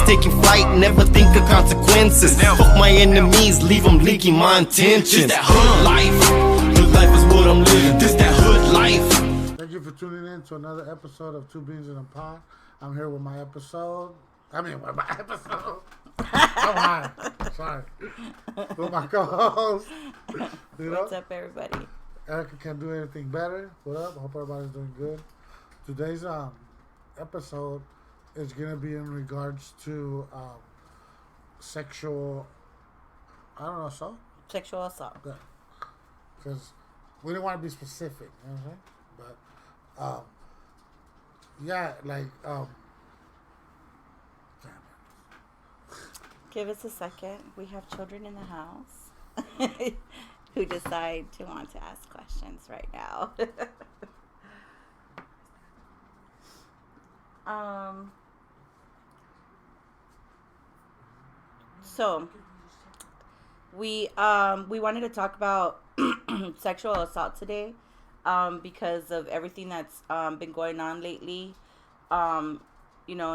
taking flight, never think of consequences. Fuck my enemies, leave them leaking my intentions. This that hood life, good life is what I'm living. This that hood life. Thank you for tuning in to another episode of Two Beans in a Pod. I'm here with my episode. I'm high. Sorry. With my co-host. What's up, everybody? Erica can't do anything better. What up? Hope everybody's doing good. Today's episode is going to be in regards to sexual, assault? Sexual assault. Yeah. Because we didn't want to be specific, you know what I'm saying? But, yeah, like, Give us a second. We have children in the house who decide to want to ask questions right now. So we wanted to talk about sexual assault today, because of everything that's been going on lately, in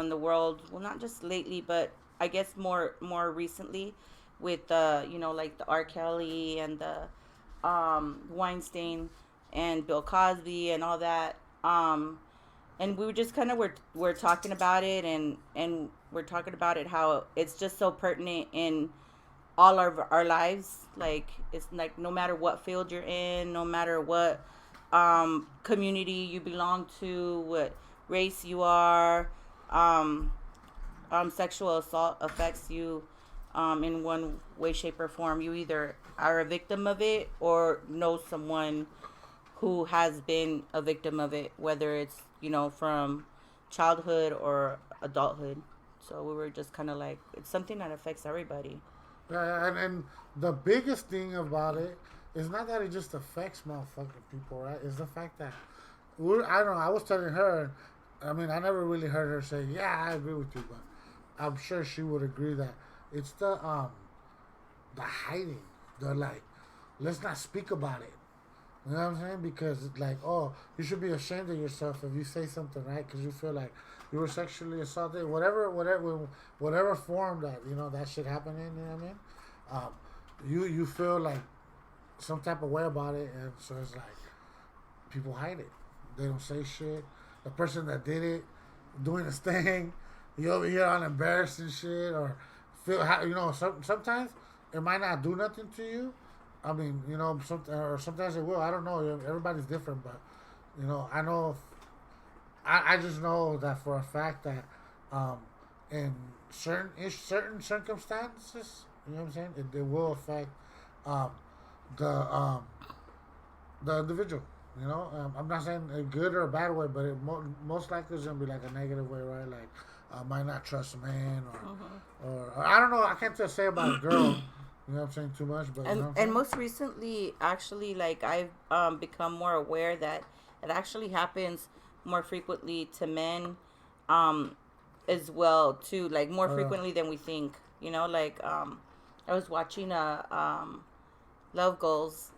the world. Well, not just lately, but I guess more recently with like the R. Kelly and the Weinstein and Bill Cosby and all that. And we were just kind of we're talking about it, and we're talking about it, how it's just so pertinent in all of our lives. Like, it's like no matter what field you're in, no matter what community you belong to, what race you are, sexual assault affects you in one way, shape, or form. You either are a victim of it or know someone who has been a victim of it, whether it's from childhood or adulthood. So we were just kind of like, it's something that affects everybody. Yeah, and the biggest thing about it is not that it just affects motherfucking people, right? It's the fact that I was telling her, I mean, I never really heard her say, yeah, I agree with you, but I'm sure she would agree that it's the hiding, the like, let's not speak about it. You know what I'm saying? Because it's like, oh, you should be ashamed of yourself if you say something, right? Because you feel like you were sexually assaulted, whatever form that that shit happened in. You know what I mean? You feel like some type of way about it, and so it's like people hide it. They don't say shit. The person that did it doing this thing, you over here on embarrassing shit, or feel sometimes it might not do nothing to you. I mean, sometimes it will. I don't know. Everybody's different, but I know. I just know that for a fact that in certain circumstances, you know what I'm saying, it will affect the individual. I'm not saying a good or a bad way, but it most likely is gonna be like a negative way, right? Like, I might not trust a man, or I don't know. I can't just say about a girl. You know what I'm saying, too much, but and most recently, actually, like, I've become more aware that it actually happens more frequently to men, as well too, like more frequently than we think. Like, I was watching Love Goals,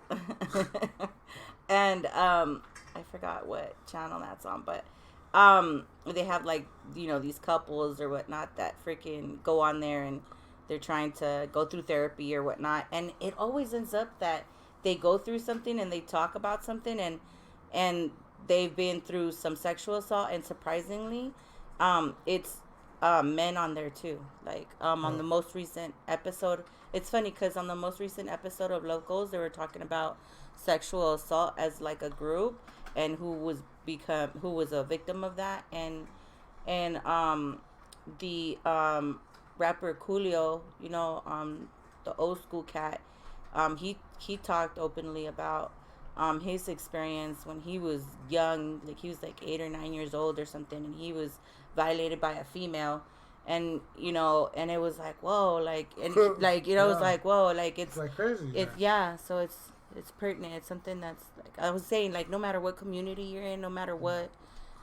and I forgot what channel that's on, but they have like these couples or whatnot that freaking go on there, and they're trying to go through therapy or whatnot, and it always ends up that they go through something and they talk about something, and they've been through some sexual assault, and surprisingly, it's men on there too. Like, on the most recent episode, it's funny because on the most recent episode of Love Goals, they were talking about sexual assault as like a group, and who was a victim of that, and the rapper Coolio, the old school cat, he talked openly about his experience when he was young, like he was like 8 or 9 years old or something, and he was violated by a female, and and it was like, whoa, like, and like it was like, whoa, like it's like crazy. So it's pertinent. It's something that's, like I was saying, like, no matter what community you're in, no matter what.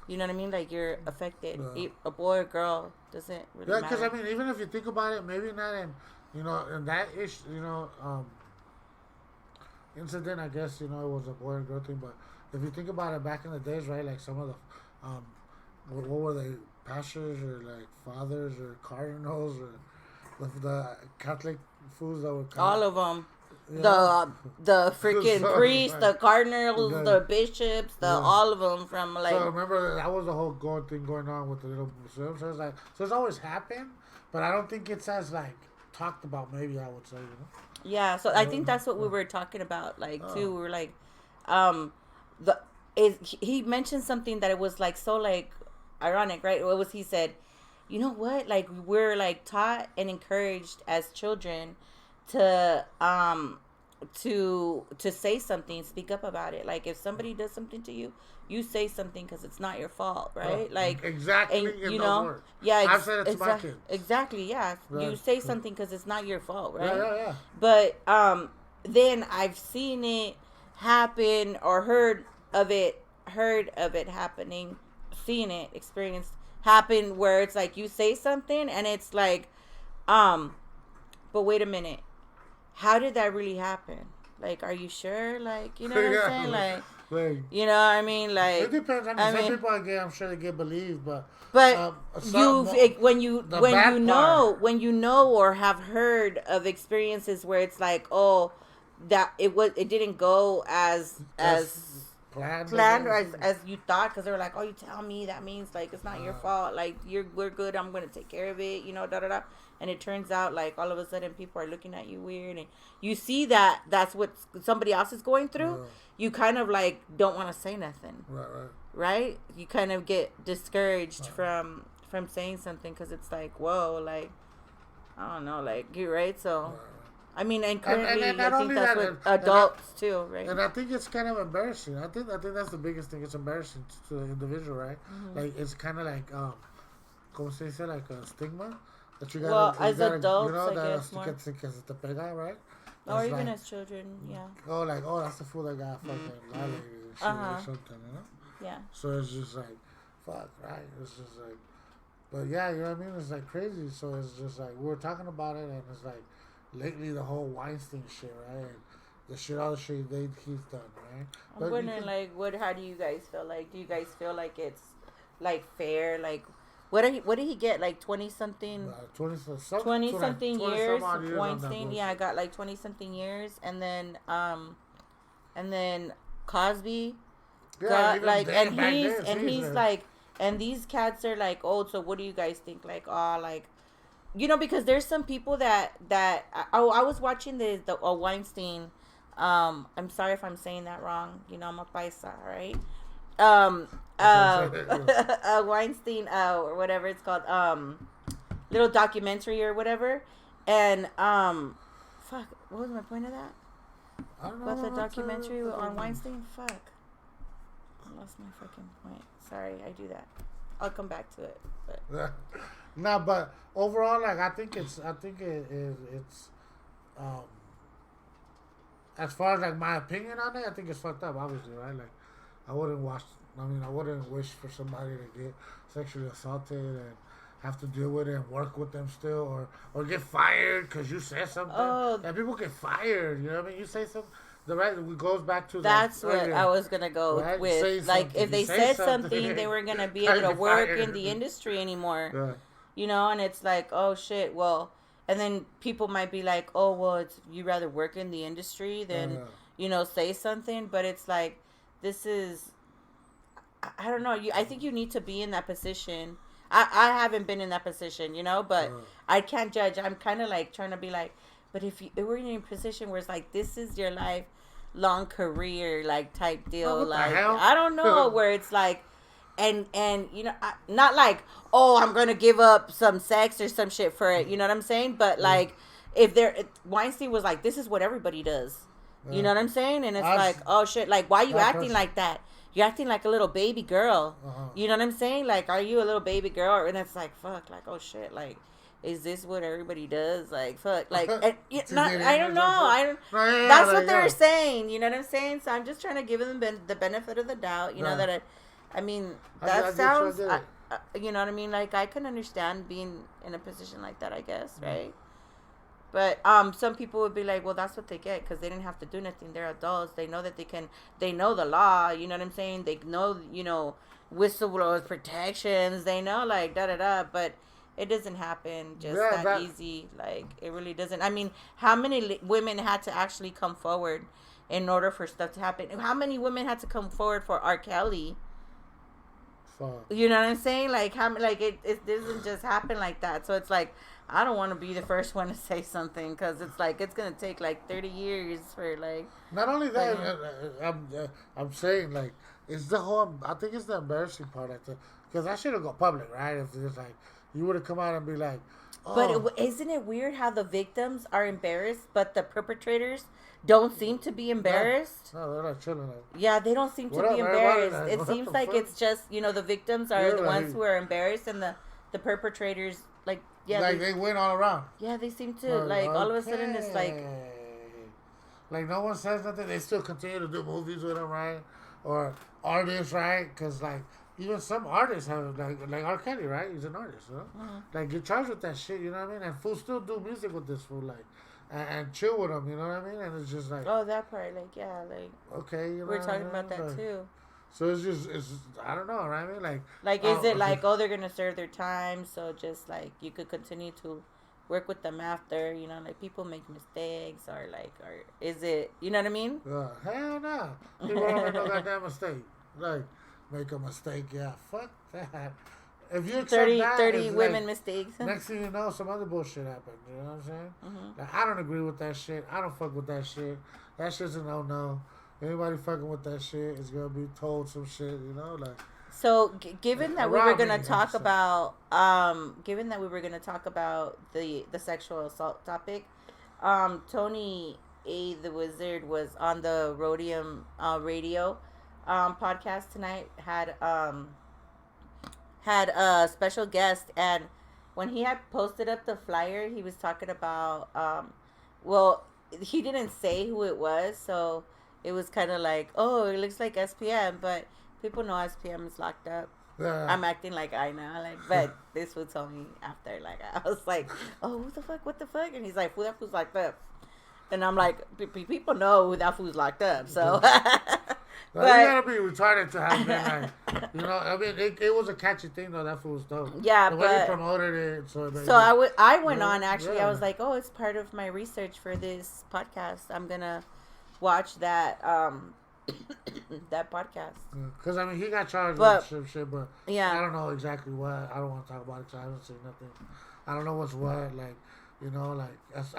You know what I mean? Like, you're affected. A boy or girl doesn't really matter. Yeah, because, I mean, even if you think about it, maybe not in, in that incident, I guess, it was a boy and girl thing. But if you think about it back in the days, right, like some of the, what were they, pastors or like fathers or cardinals or the Catholic fools that were all of them. Yeah. The freaking So, priests, like, the cardinals, yeah. the bishops, all of them from like. So remember that was the whole thing going on with the little Muslims. So it's like it's always happened, but I don't think it's as like talked about. Maybe I would say, Yeah, so I think that's what we were talking about, like too. We were like, he mentioned something that it was like so like ironic, right? What was he said? You know what? Like we're like taught and encouraged as children to say something, speak up about it. Like if somebody does something to you, you say something because it's not your fault, right? Like exactly, and, you know, words. yeah, I've said it to my kids. Exactly, yeah. Right. You say something because it's not your fault, right? Yeah. But then I've seen it happen or heard of it happening, seen it, experienced happen where it's like you say something and it's like, but wait a minute. How did that really happen? Like, are you sure? Like, you know what I'm saying? Like, you know what I mean? Like, it depends. I mean, some people I'm sure they get believed, but when you know or have heard of experiences where it's like, oh, that it didn't go as planned or as you thought, because they were like, oh, you tell me, that means like it's not your fault, like we're good, I'm gonna take care of it, you know, da da da. And it turns out like all of a sudden people are looking at you weird, and you see that that's what somebody else is going through. You kind of like don't want to say nothing, right? You kind of get discouraged from saying something because it's like, whoa, like I don't know, like you're right. So I mean, and currently and I think that's what adults too, right? And I think it's kind of embarrassing. I think that's the biggest thing. It's embarrassing to the individual, right? Mm-hmm. Like it's kind of like como se dice, like a stigma that you gotta, as adults, you know, I guess more. Que te pega, right? Or even like, as children, yeah. Oh, like, oh, that's the fool that got fucking violated and shit or something, you know? Yeah. So it's just like, fuck, right? It's just like, but yeah, you know what I mean? It's like crazy. So it's just like, we were talking about it, and it's like, lately the whole Weinstein shit, right? And all the shit he's done, right? I'm wondering, like, how do you guys feel? Like, do you guys feel like it's, like, fair? Like, what did he get? Like 20-something? 20-something years. Weinstein, yeah, I got like 20-something years, and then Cosby got like, and he's like, and these cats are like, oh, so what do you guys think? Like, oh, like, you know, because there's some people that I was watching the Weinstein. I'm sorry if I'm saying that wrong. You know, I'm a paisa, right? Weinstein, or whatever it's called, little documentary or whatever, and fuck, what was my point of that? I don't know. What's the documentary on Weinstein? Fuck, I lost my fucking point. Sorry, I do that. I'll come back to it. But. No, but overall, like I think it's as far as like my opinion on it, I think it's fucked up. Obviously, right? Like I wouldn't wish for somebody to get sexually assaulted and have to deal with it and work with them still, or get fired because you said something. Oh, and people get fired. You know what I mean? You say something. It goes back to that's what earlier, I was gonna go right? With. Like if they said something, they were gonna be able to work in the industry anymore. Yeah. You know, and it's like, oh shit. Well, and then people might be like, oh well, you rather work in the industry than you know say something. But it's like, this is, I don't know. I think you need to be in that position. I haven't been in that position, you know, but I can't judge. I'm kind of like trying to be like, but if you were in a position where it's like, this is your lifelong career, like type deal, like I don't know, where it's like, and you know, not like, oh, I'm gonna give up some sex or some shit for it, you know what I'm saying? But like, if Weinstein was like, this is what everybody does, you know what I'm saying? And it's like, oh shit, like why are you acting like that? You're acting like a little baby girl. You know what I'm saying? Like, are you a little baby girl? And it's like, fuck, like, oh shit, like, is this what everybody does? Like, fuck, like, I don't know. That's what they're saying. You know what I'm saying? So I'm just trying to give them the benefit of the doubt. You know that I mean, that sounds. You know what I mean? Like, I can understand being in a position like that, I guess, right? But some people would be like, well, that's what they get because they didn't have to do nothing. They're adults. They know that they know the law. You know what I'm saying? They know, you know, whistleblowers protections. They know, like, da-da-da, but it doesn't happen just that easy. Like, it really doesn't. I mean, how many women had to actually come forward in order for stuff to happen? How many women had to come forward for R. Kelly? You know what I'm saying? Like, how, like it doesn't just happen like that. So it's like, I don't want to be the first one to say something, because it's like it's gonna take like 30 years for like. Not only that, I'm saying, like, it's the whole. I think it's the embarrassing part, because that should have gone public, right? If it's like you would have come out and be like, oh. But isn't it weird how the victims are embarrassed, but the perpetrators don't seem to be embarrassed? No, they're not chilling. Yeah, they don't seem to be embarrassed. It seems like it's just, the victims are the ones who are embarrassed, and the perpetrators, like, yeah. Like, they win all around. Yeah, they seem to, like, all of a sudden it's like. Like, no one says nothing. They still continue to do movies with them, right? Or artists, right? Because, like, even some artists have, like R. Kelly, right? He's an artist, you know? Mm-hmm. Like, get charged with that shit, you know what I mean? And fools still do music with this fool, like, and chill with them, you know what I mean? And it's just like... Oh, that part, like, yeah, like... Okay, you know. We're talking about that, too. So it's just, I don't know, right? I mean, like, is it like, they're going to serve their time, so just, like, you could continue to work with them after, like, people make mistakes, or, like, or is it, you know what I mean? Hell no. People don't make no goddamn mistake. Like, make a mistake, yeah, fuck that. If you accept 30 women like, mistakes. Next thing you know, some other bullshit happened. You know what I'm saying? Mm-hmm. Like, I don't agree with that shit. I don't fuck with that shit. That shit's a no-no. Anybody fucking with that shit is gonna be told some shit. Like. So, given that we were gonna talk about, the sexual assault topic, Tony A. the Wizard was on the Rhodium radio podcast tonight. Had a special guest, and when he had posted up the flyer, he was talking about well, he didn't say who it was, so it was kind of like, oh, it looks like SPM, but people know SPM is locked up. I'm acting like I know, like, but this would tell me after, like, I was like, oh, who the fuck, what the fuck? And he's like, who that fool's locked up? And I'm like, people know who that fool's locked up, so. But you gotta be retarded to have been like, I mean, it was a catchy thing though. That fool was dope. Yeah, the way he promoted it. So I went on actually. Yeah. I was like, oh, it's part of my research for this podcast. I'm gonna watch that that podcast. Because I mean, he got charged with some shit, but I don't know exactly what. I don't want to talk about it because I haven't seen nothing. I don't know what's what. Like, I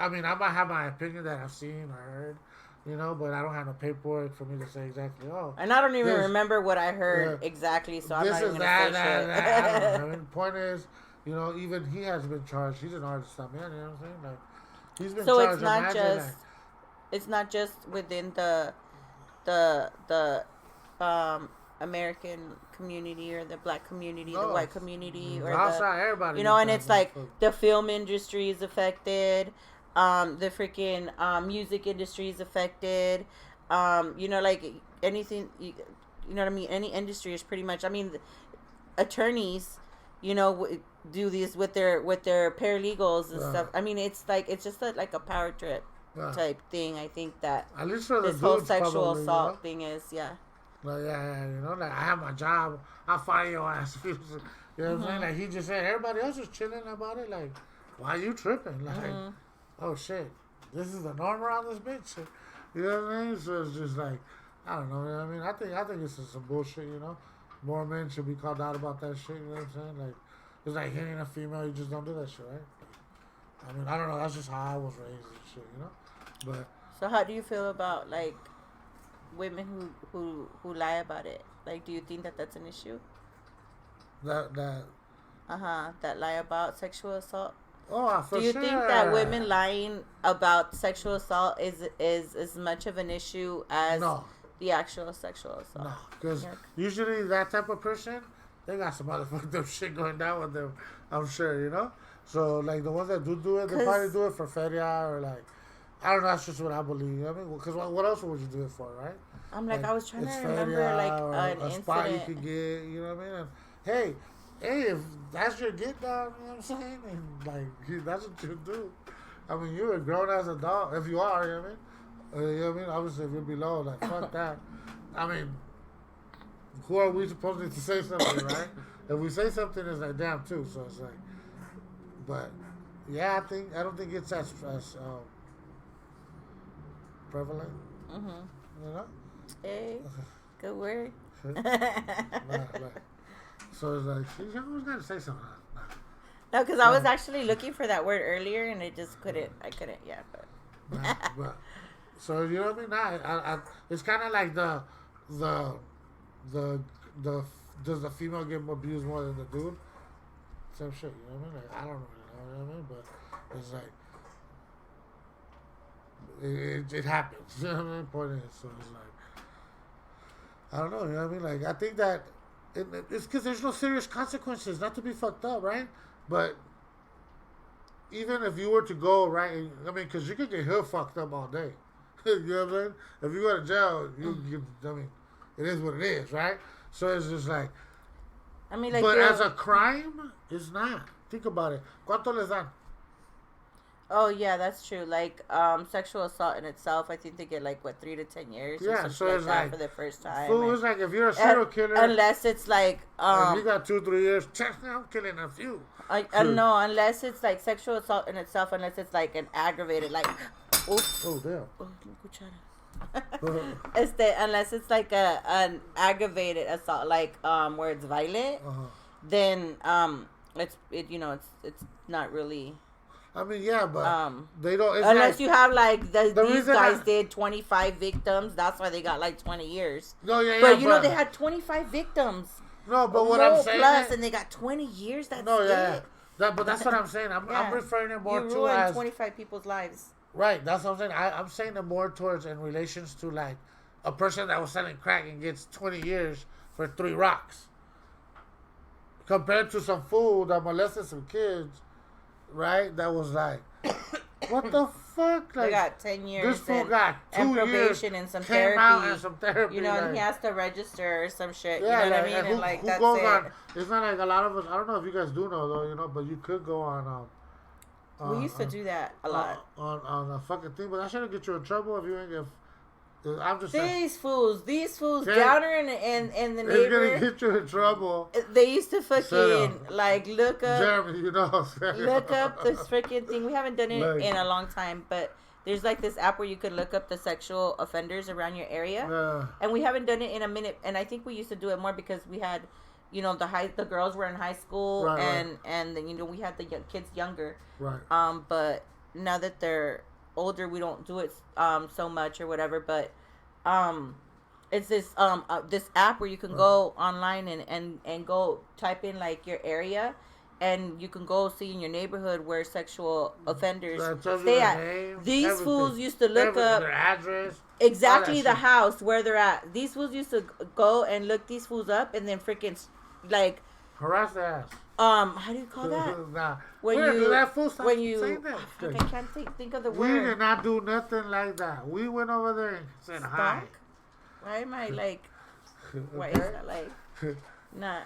mean, I might have my opinion that I've seen or heard. But I don't have no paperwork for me to say exactly. Oh, and I don't even remember what I heard exactly, so I'm not even gonna say shit. I don't know. I mean, the point is, even he has been charged. He's an artist, man. You know what I'm saying? Like, he's been charged. So it's not just within the American community or the black community, the white community, or everybody. And it's like the film industry is affected. The freaking music industry is affected. Like anything, you know what I mean? Any industry is pretty much. I mean, attorneys, do these with their paralegals and stuff. I mean, it's just like a power trip type thing. I think that at least for this whole sexual assault thing is, Like, like I have my job. I'll fire your ass. You know what I'm saying? Like, he just said everybody else was chilling about it. Like, why are you tripping? Like. Oh shit, this is the norm around this bitch. You know what I mean? So it's just like, I don't know. You know what I mean? I think it's just some bullshit. More men should be called out about that shit. You know what I'm saying? Like, it's like hitting a female. You just don't do that shit, right? I mean, I don't know. That's just how I was raised and shit. But so how do you feel about like women who lie about it? Like, do you think that that's an issue? That lie about sexual assault. Oh, for sure. Do you think that women lying about sexual assault is as much of an issue as the actual sexual assault? No, because usually that type of person, they got some other fucked up shit going down with them, I'm sure, So, like, the ones that do it, they probably do it for feria or, like, I don't know, that's just what I believe. I mean, because what else would you do it for, right? I'm like I was trying to remember, like, an incident. Spot you could get, you know what I mean? And, hey, if that's your get down, you know what I'm saying? And, like, that's what you do. I mean, you're a grown-ass adult, if you are, you know what I mean? You know what I mean? Obviously, if you're below, like, fuck that. I mean, who are we supposed to say something, right? If we say something, it's like damn too. So it's like, but yeah, I don't think it's as prevalent. Mm-hmm. You know. Hey, good word. So it's like she always got to say something. No, because I was actually looking for that word earlier and it just couldn't. I couldn't. Yeah, but so you know what I mean? I it's kind of like the does the female get abused more than the dude? Same shit. You know what I mean? Like, I don't really know. You know what I mean? But it's like it happens. You know what I mean? Point is, so it's like I don't know. You know what I mean? Like I think that it's because there's no serious consequences. Not to be fucked up, right? But even if you were to go right, I mean, because you could get her fucked up all day. You know what I'm saying? If you go to jail, I mean, it is what it is, right? So it's just like, I mean, like, but as a crime, it's not. Think about it. ¿Cuánto les dan? Oh yeah, that's true. Like sexual assault in itself, I think they get like what 3 to 10 years. Yeah, or so like it's that like for the first time. Fool, it's like if you're a serial killer, unless it's like and you got 2-3 years, I'm killing a few. No, unless it's like sexual assault in itself, unless it's like an aggravated, like, oops. Oh damn. Unless it's like an aggravated assault, like where it's violent, then it's not really. I mean, yeah, but they don't. It's unless like, you have like these guys did 25 victims, that's why they got like 20 years. No, yeah, but you know they had 25 victims. No, but what I'm saying plus, and they got 20 years. That's it. But that's what I'm saying. I'm referring it more to as 25 people's lives. Right, that's what I'm saying. I'm saying it more towards in relations to like a person that was selling crack and gets 20 years for 3 rocks, compared to some fool that molested some kids. Right, that was like, what the fuck? Like, they got 10 years. This fool got 2 years. Probation and some therapy. Out and some therapy. You know, like, and he has to register or some shit. Yeah, you know what I mean? And like, that's it. On, it's not like a lot of us. I don't know if you guys do know though. You know, but you could go on. We used to do that a lot on a fucking thing, but that shouldn't get you in trouble if you ain't get. I'm just these fools down there in the neighborhood. It's gonna get you in trouble. They used to fucking like look up. Jeremy, you know. Look up this freaking thing. We haven't done it in a long time, but there's like this app where you could look up the sexual offenders around your area. Yeah. And we haven't done it in a minute. And I think we used to do it more because we had, you know, the girls were in high school, and then, you know, we had the kids younger. Right. But now that they're older, we don't do it so much or whatever. But it's this this app where you can go online and go type in like your area, and you can go see in your neighborhood where sexual offenders stay at. These everything. Fools used to look up their address, exactly the house where they're at. These fools used to go and look these fools up and then freaking like harass their ass. How do you call that? Nah. When you I can't think of the word. We did not do nothing like that. We went over there and said hi. Why am I like? Why is that like? Nah.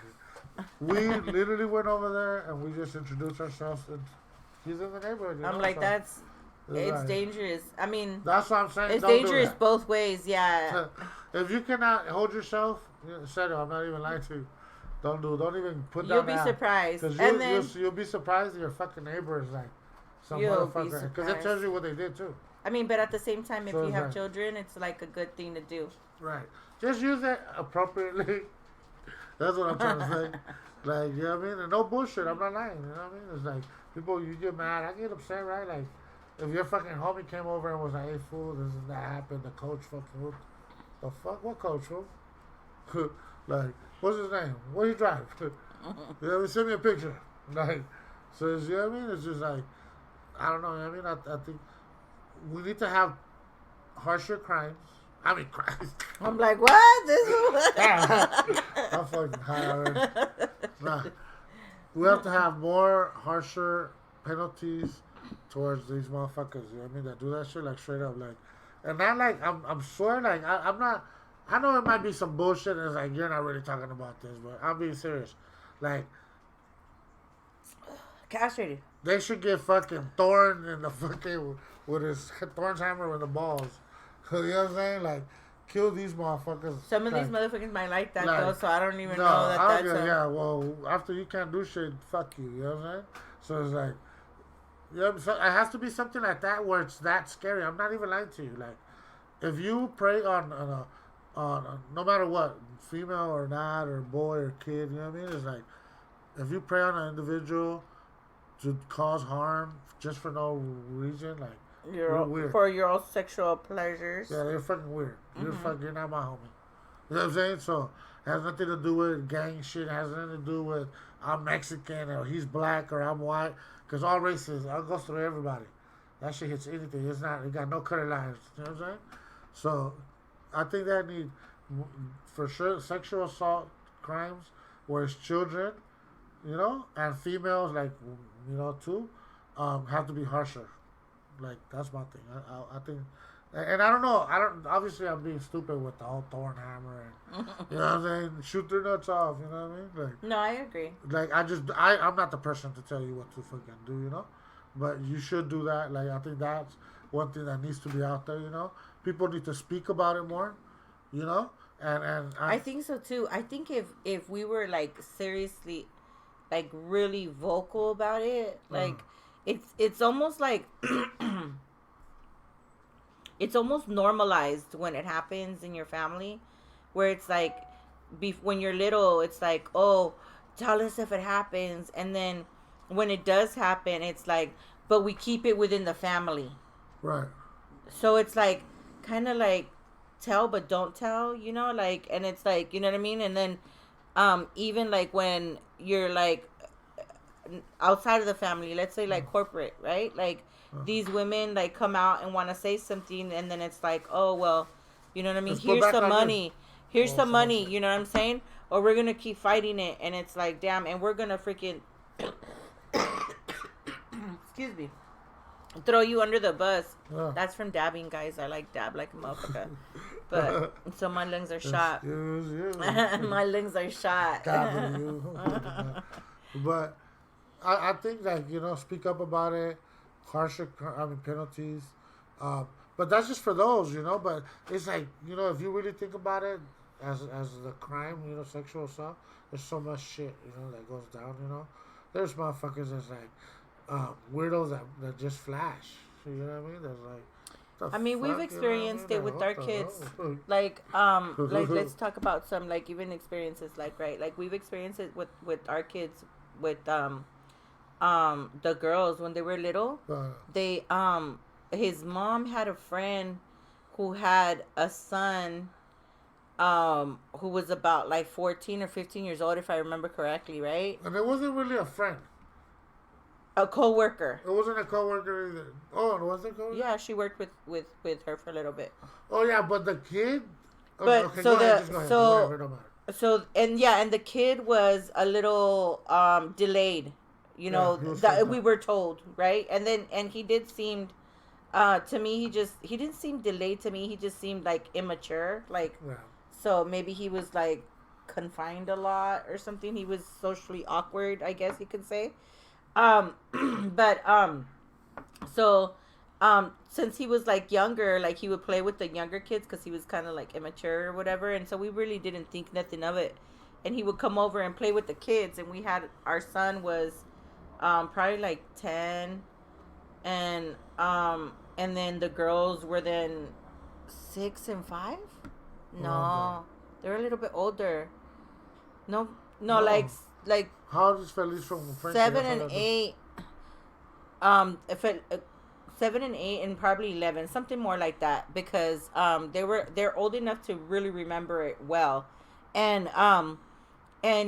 We literally went over there and we just introduced ourselves. And he's in the neighborhood. I'm like, it's dangerous. I mean, that's what I'm saying. It's dangerous both ways. Yeah. If you cannot hold yourself, I'm not even lying to you. Don't even put You'll down. You'll be surprised. Because you'll be surprised your fucking neighbor is like some motherfucker. Because it tells you what they did too. I mean, but at the same time, if you have children, it's like a good thing to do. Right. Just use it appropriately. That's what I'm trying to say. Like, you know what I mean? And no bullshit. I'm not lying. You know what I mean? It's like, people, you get mad. I get upset, right? Like, if your fucking homie came over and was like, hey, fool, this and that happened. The coach fucking, the fuck? What coach, fool? Like, what's his name? What do he drive? You know, send me a picture. Like, so, you know what I mean? It's just like, I don't know. You know what I mean? I think we need to have harsher crimes. I mean, crimes. I'm like, what? This is I'm fucking high already. Nah. We have to have more harsher penalties towards these motherfuckers. You know what I mean? That do that shit like straight up. Like, and not like, I'm sure, like, I'm not. I know it might be some bullshit, and it's like, you're not really talking about this, but I'm being serious. Like, castrated. They should get fucking Thorn in the fucking, with his Thorn's hammer with the balls. You know what I'm saying? Like, kill these motherfuckers. Some of like, these motherfuckers might like that like, though, so I don't even no, know that I don't that's get, yeah. Well, after you can't do shit, fuck you. You know what I'm saying? So it's like, yeah. So it has to be something like that where it's that scary. I'm not even lying to you. Like, if you prey on no matter what, female or not, or boy or kid, you know what I mean? It's like, if you prey on an individual to cause harm just for no reason, like, you're weird. For your own sexual pleasures. Yeah, you're fucking weird. You're not my homie. You know what I'm saying? So it has nothing to do with gang shit. It has nothing to do with I'm Mexican or he's black or I'm white. Because all races, it goes through everybody. That shit hits anything. It's not, it got no color lines. You know what I'm saying? So I think that need, for sure, sexual assault crimes where it's children, you know, and females, like, you know, too, have to be harsher. Like, that's my thing. I think, and I don't know. Obviously, I'm being stupid with the whole thorn hammer and, you know what I'm saying? Shoot their nuts off, you know what I mean? Like, no, I agree. Like, I'm not the person to tell you what to fucking do, you know? But you should do that. Like, I think that's one thing that needs to be out there, you know? People need to speak about it more, you know? And I think so too. I think if we were like seriously, like really vocal about it, like it's almost like it's almost normalized when it happens in your family, where it's like when you're little, it's like, oh, tell us if it happens, and then when it does happen, it's like, but we keep it within the family, right? So it's like kind of like tell but don't tell, you know, like, and it's like, you know what I mean? And then even like when you're like outside of the family, let's say like corporate, right? Like these women like come out and want to say something, and then it's like, oh well, you know what I mean, here's some money, here's some money, you know what I'm saying, or we're gonna keep fighting it. And it's like, damn, and we're gonna freaking excuse me, throw you under the bus. That's from dabbing, guys. I like dab like a motherfucker. But so my lungs are shot. My lungs are shot. But I think, like, you know, speak up about it, harsher penalties. But that's just for those, you know. But it's like, you know, if you really think about it as the crime, you know, sexual assault, there's so much shit, you know, that goes down, you know. There's motherfuckers that's like weirdos that just flash. You know what I mean? There's like, I mean, we've experienced it with our kids. Like, let's talk about some, like, even experiences, like, right? Like, we've experienced it with our kids, with, the girls when they were little. They, his mom had a friend who had a son, who was about, like, 14 or 15 years old, if I remember correctly, right? And it wasn't really a friend. A co-worker. It wasn't a co-worker either. Oh, it wasn't a co-worker? Yeah, she worked with her for a little bit. Oh, yeah, but the kid... But, okay, so and the kid was a little delayed, you know, that we were told, right? And he did seem, to me, he didn't seem delayed to me. He just seemed like immature, like, so maybe he was like confined a lot or something. He was socially awkward, I guess you could say. Since he was like younger, like he would play with the younger kids because he was kind of like immature or whatever, and so we really didn't think nothing of it. And he would come over and play with the kids, and our son was probably like 10, and then the girls were then 6 and 5. No, they're a little bit older. No, like how old is Feliz from Frankie? 7 and 8. 7 and 8 and probably 11, something more like that, because they're old enough to really remember it well, and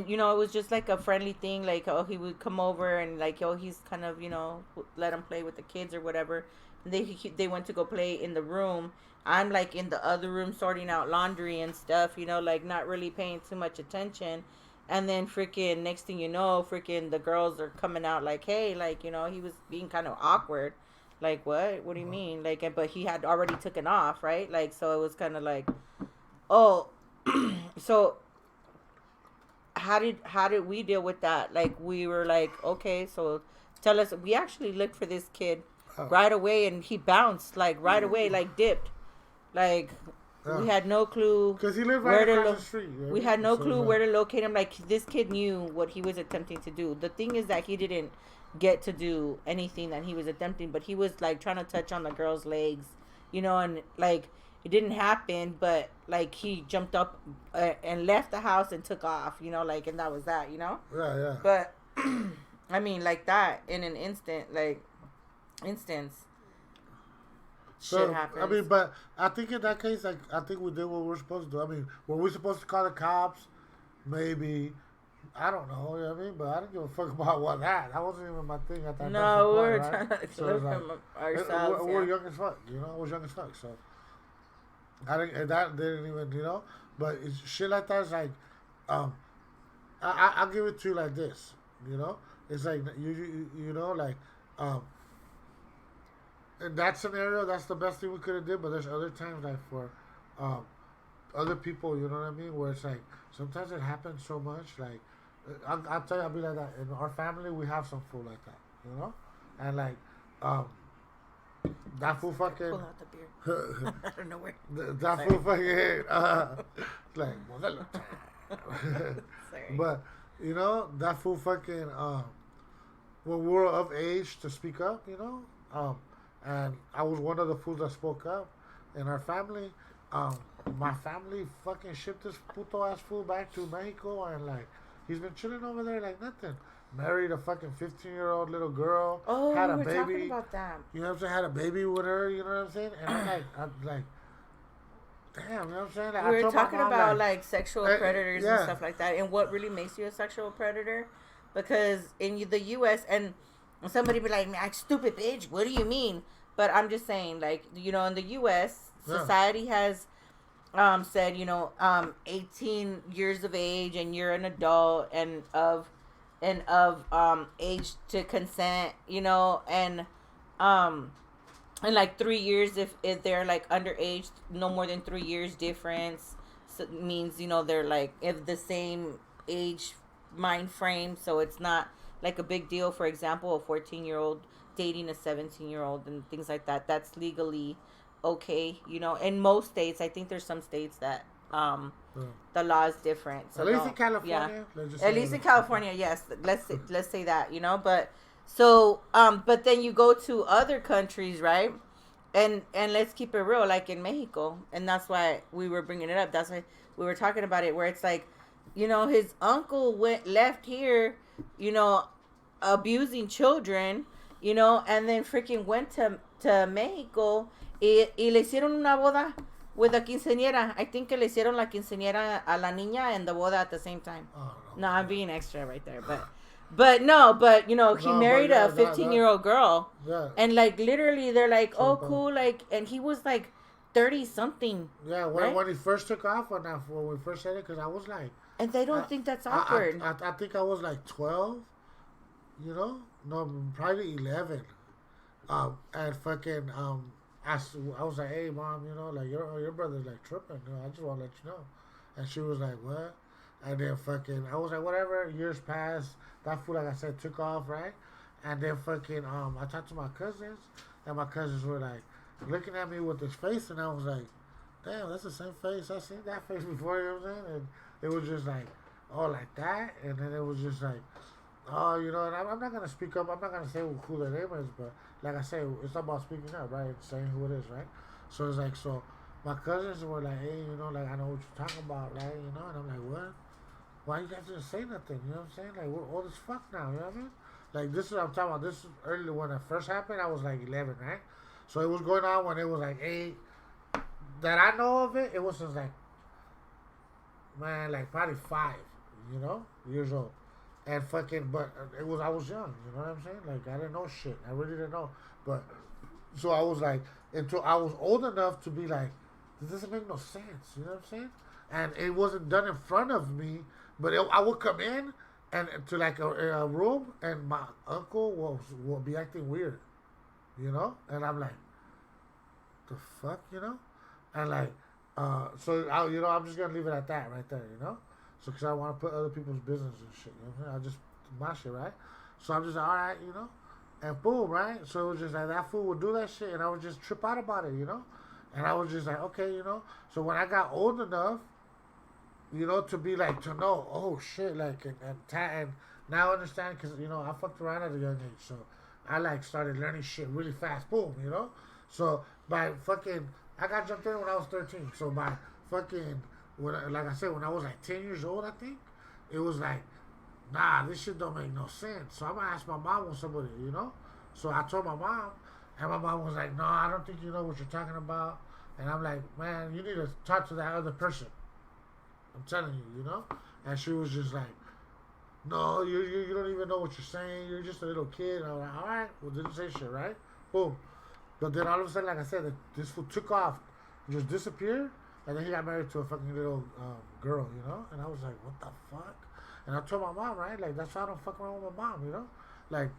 you know, it was just like a friendly thing, like, oh, he would come over and like, oh, he's kind of, you know, let him play with the kids or whatever. And they went to go play in the room. I'm like in the other room sorting out laundry and stuff, you know, like not really paying too much attention. And then freaking next thing you know, freaking the girls are coming out like, hey, like, you know, he was being kind of awkward. Like, what do you mean? Like, but he had already taken off, right? Like, so it was kind of like, oh, so how did we deal with that? Like, we were like, okay, so tell us. We actually looked for this kid right away, and he bounced like right away, like dipped, like. We had no clue. Because he lived right across the street. You know? We had no clue where to locate him. Like, this kid knew what he was attempting to do. The thing is that he didn't get to do anything that he was attempting, but he was, like, trying to touch on the girl's legs, you know, and, like, it didn't happen, but, like, he jumped up and left the house and took off, you know, like, and that was that, you know? Yeah. But, I mean, like that, in an instance. Shit happens. I mean, but I think in that case, like, I think we did what we were supposed to do. I mean, were we supposed to call the cops? Maybe. I don't know, you know what I mean? But I didn't give a fuck about what that. That wasn't even my thing at that time. No, we were right? trying to so live like, from ourselves. We were young as fuck, you know? I was young as fuck, so. That didn't even, you know? But it's, shit like that is like, I'll give it to you like this, you know? It's like, you know, like, in that scenario, that's the best thing we could have did. But there's other times, like, for other people, you know what I mean? Where it's like, sometimes it happens so much, like, I'll tell you, I'll be like that. In our family, we have some fool like that, you know? And, like, that fool fucking... Pull out the beer. I don't know where. That fool fucking... like, modelo time. Sorry. But, you know, that fool fucking... when we were of age to speak up, you know? And I was one of the fools that spoke up in our family. My family fucking shipped this puto ass fool back to Mexico, and like he's been chilling over there like nothing. Married a fucking 15-year-old little girl. Oh, had a we were baby. talking about that. You know what I'm saying? Had a baby with her. You know what I'm saying? And I'm like, damn. You know what I'm saying? Like, We were talking mom, about like sexual predators yeah. and stuff like that, and what really makes you a sexual predator. Because in the U.S. and somebody be like, "Stupid bitch, what do you mean?" But I'm just saying, like, you know, in the U.S., society has said, you know, 18 years of age and you're an adult and of age to consent, you know, and like 3 years if they're like underage, no more than 3 years difference, so it means, you know, they're like if the same age mind frame, so it's not like a big deal. For example, a 14-year-old dating a 17-year-old and things like that, that's legally okay, you know. In most states, I think there's some states that the law is different. So at least in California, at least in California, yes. Let's say that, you know. But so but then you go to other countries, right? And let's keep it real, like in Mexico, and that's why we were bringing it up. That's why we were talking about it, where it's like, you know, his uncle left here, you know, abusing children, you know, and then freaking went to Mexico y le hicieron una boda with a quinceañera. I think que le hicieron la quinceañera a la niña and the boda at the same time. Oh, no, I'm being extra right there, but you know, he married a 15-year-old girl, and like literally they're like, oh, cool, like, and he was like 30 something. Yeah, when he first took off, when we first said it, because I was like, and they don't think that's awkward. I think I was like 12, you know, no, probably 11, and fucking I was like, hey mom, you know, like your brother's like tripping, you know, I just want to let you know, and she was like, what? And then fucking I was like, whatever. Years passed. That fool, like I said, took off, right? And then fucking I talked to my cousins, and my cousins were like looking at me with this face, and I was like, damn, that's the same face. I seen that face before, you know what I'm saying? And it was just like, oh, like that, and then it was just like, oh, you know, and I'm not gonna speak up. I'm not gonna say who their name is, but like I say, it's about speaking up, right? Saying who it is, right? So it's like, so my cousins were like, hey, you know, like I know what you're talking about, right? You know, and I'm like, what? Why you guys didn't say nothing? You know what I'm saying? Like, we're old as fuck now, you know what I mean? Like, this is what I'm talking about. This is early when it first happened. I was like 11, right? So it was going on when it was like 8. That I know of it, it was since like, man, like probably 5, you know, years old. And fucking, but I was young, you know what I'm saying? Like, I didn't know shit. I really didn't know. But, so I was like, until I was old enough to be like, this doesn't make no sense, you know what I'm saying? And it wasn't done in front of me, but I would come in and to like a room, and my uncle will be acting weird, you know? And I'm like, the fuck, you know? And like, so you know, I'm just gonna leave it at that right there, you know? So, cause I want to put other people's business and shit, you know what I'm saying? I just my shit, right? So I'm just like, all right, you know? And boom, right? So it was just like that fool would do that shit, and I would just trip out about it, you know? And I was just like, okay, you know. So when I got old enough, you know, to be like, to know, oh shit, like, and now I understand, because, you know, I fucked around at a young age. So I, like, started learning shit really fast. Boom, you know. So by fucking, I got jumped in when I was 13. So by fucking, like I said, when I was like 10 years old, I think, it was like, nah, this shit don't make no sense. So I'm going to ask my mom or somebody, you know. So I told my mom, and my mom was like, no, I don't think you know what you're talking about. And I'm like, man, you need to talk to that other person. I'm telling you, you know? And she was just like, no, you don't even know what you're saying. You're just a little kid. And I was like, all right, well, didn't say shit, right? Boom. But then all of a sudden, like I said, this fool took off, just disappeared, and then he got married to a fucking little girl, you know? And I was like, what the fuck? And I told my mom, right? Like, that's why I don't fuck around with my mom, you know? Like,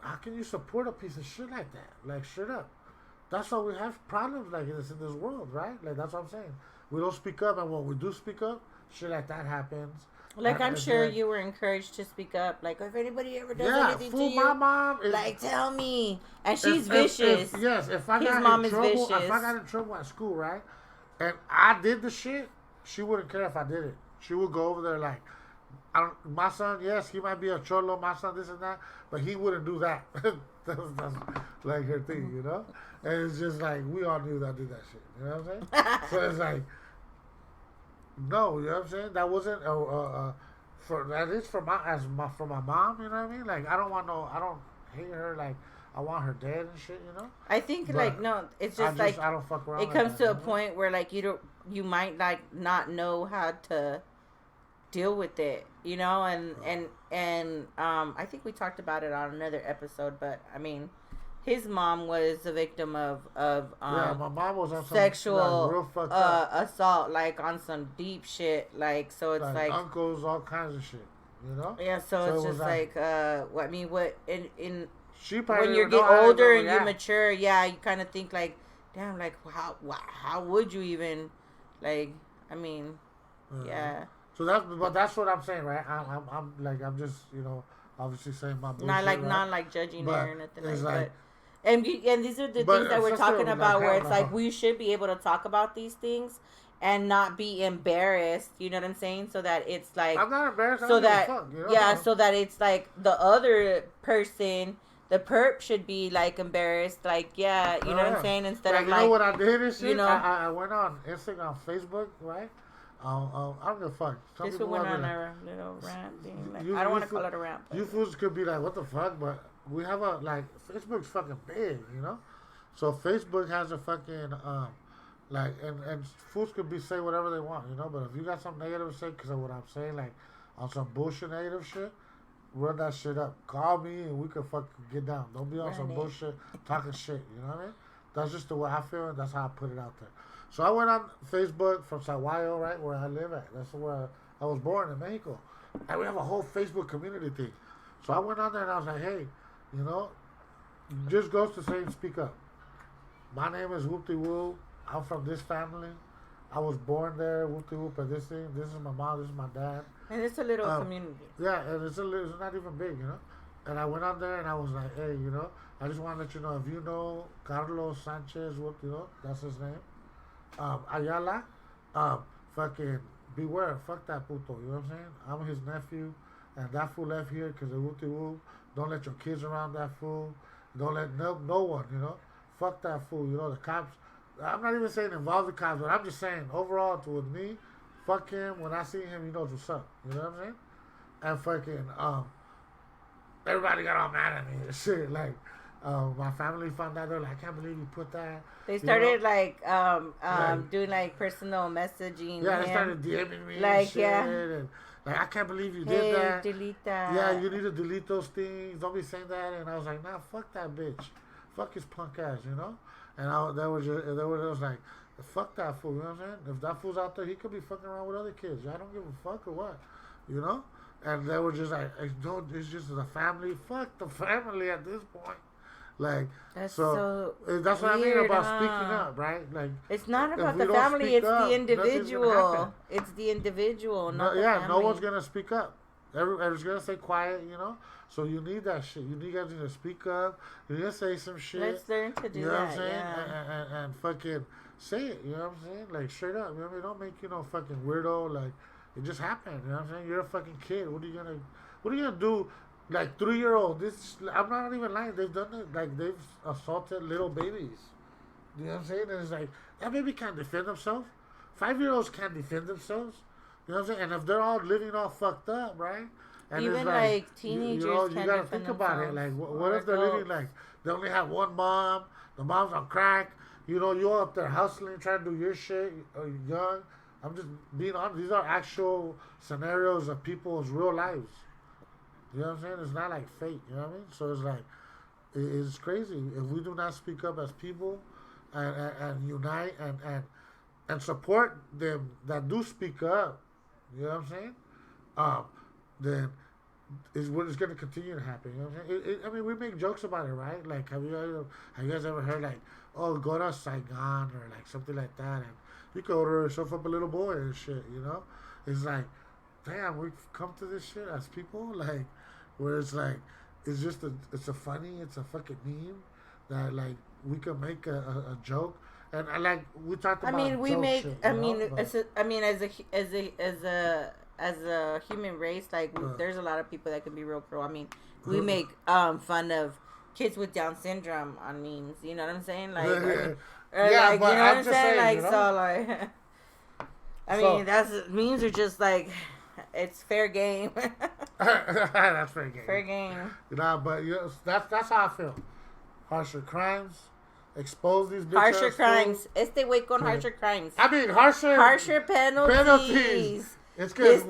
how can you support a piece of shit like that? Like, straight up. That's why we have problems like this in this world, right? Like, that's what I'm saying. We don't speak up, and when we do speak up, shit like that happens. Like, I'm sure like, you were encouraged to speak up. Like, if anybody ever does anything to you, my mom is, like, tell me. And she's vicious. If I His got mom in is trouble, vicious. if I got in trouble at school, right, and I did the shit, she wouldn't care if I did it. She would go over there like, my son, yes, he might be a cholo, my son, this and that, but he wouldn't do that. that's like her thing, you know? And it's just like, we all knew that did that shit, you know what I'm saying? So it's like, no, you know what I'm saying? That wasn't, for my mom, you know what I mean? Like, I don't hate her, like, I want her dead and shit, you know? I think, but like, no, it's just I don't fuck around. It comes to a point where, like, you might, like, not know how to deal with it, you know, and I think we talked about it on another episode, but I mean, his mom was a victim of my mom was on sexual real fucked up assault, like on some deep shit, like, so it's like uncles, all kinds of shit, you know. Yeah, so it's just like what I mean, what in she when you get older and you mature, yeah, you kind of think like, damn, like how would you even, like, I mean, yeah. So that's what I'm saying, right? I'm just, you know, obviously saying my bullshit, not like judging her or nothing like that. And these are the things that we're talking about, where it's like we should be able to talk about these things and not be embarrassed. You know what I'm saying? So that it's like, I'm not embarrassed. So that so that it's like the other person, the perp, should be like embarrassed. Like, you know what I'm saying? Instead of like, you know what I did and shit? You know, I went on Instagram, Facebook, right? I don't give a fuck. This one went on a little rant thing. Like, I don't want to call it a rant. You fools could be like, what the fuck? But we have Facebook's fucking big, you know? So Facebook has a fucking, and fools could say whatever they want, you know? But if you got something negative to say, because of what I'm saying, like, on some bullshit negative shit, run that shit up. Call me and we could fucking get down. Don't be on some bullshit talking shit, you know what I mean? That's just the way I feel, and that's how I put it out there. So I went on Facebook from Saguayo, right, where I live at. That's where I was born, in Mexico. And we have a whole Facebook community thing. So I went on there and I was like, hey, you know, just goes to say, speak up. My name is Whoopty Whoop. I'm from this family. I was born there, Whoopty Whoop, and this thing. This is my mom, this is my dad. And it's a little community. Yeah, and it's not even big, you know. And I went on there and I was like, hey, you know, I just want to let you know, if you know Carlos Sanchez, you know, that's his name. Ayala, fucking beware, fuck that puto, you know what I'm saying? I'm his nephew, and that fool left here because of Wooty Woo. Don't let your kids around that fool. Don't let no one, you know? Fuck that fool, you know? The cops, I'm not even saying involve the cops, but I'm just saying, overall, with me, fuck him. When I see him, he knows what's up, you know what I'm saying? And fucking, everybody got all mad at me and shit, like, my family found out, they're like, I can't believe you put that. They started doing like personal messaging. Yeah, they started DMing me like, and shit. And, like, I can't believe you did that. Delete that. Yeah, you need to delete those things. Don't be saying that. And I was like, nah, fuck that bitch. Fuck his punk ass, you know? And they was like, fuck that fool, you know what I'm saying? If that fool's out there, he could be fucking around with other kids. I don't give a fuck or what, you know? And they were just like, it's just the family. Fuck the family at this point. Like, that's so that's what weird, I mean about speaking up, right? Like, it's not about the family; it's the individual. It's the individual, not the family. No one's gonna speak up. Everyone's gonna stay quiet, you know. So you need that shit. You need guys to speak up. You need to say some shit. Let's learn to do you know that. what I'm saying? Yeah. And fucking say it. You know what I'm saying? Like straight up. You know what I mean? Don't make fucking weirdo. Like it just happened. You know what I'm saying? You're a fucking kid. What are you gonna do? Like 3-year-old. This I'm not even lying. They've done it. Like they've assaulted little babies. You know what I'm saying? And it's like that baby can't defend themselves. 5-year-olds can't defend themselves. You know what I'm saying? And if they're all living all fucked up, right? And even it's like teenagers, you gotta think about it. Like, what if they're living like they only have one mom? The mom's on crack. You know, you're up there hustling, trying to do your shit. Young. I'm just being honest. These are actual scenarios of people's real lives. You know what I'm saying? It's not like fake. You know what I mean? So it's like it's crazy if we do not speak up as people and unite and support them that do speak up. You know what I'm saying? Then is what is going to continue to happen. You know what I'm saying? I mean, we make jokes about it, right? Like, have you guys ever heard like, oh, go to Saigon or like something like that, and you can order yourself up a little boy and shit. You know, it's like, damn, we've come to this shit as people, like, where it's like, it's just it's a fucking meme that like we can make a joke. And I like we talked about. I mean, we make. Shit, I mean, as a human race, like there's a lot of people that can be real cruel. I mean, we make fun of kids with Down syndrome on memes. You know what I'm saying? Like, or yeah, like, but you know what I'm saying? Like, you know? so like, I mean, that's memes are just like, it's fair game. That's fair game. Fair game. You know, but that's how I feel. Harsher crimes. Expose these bitches. Harsher crimes. Este güey con harsher crimes. I mean, harsher penalties. It's good.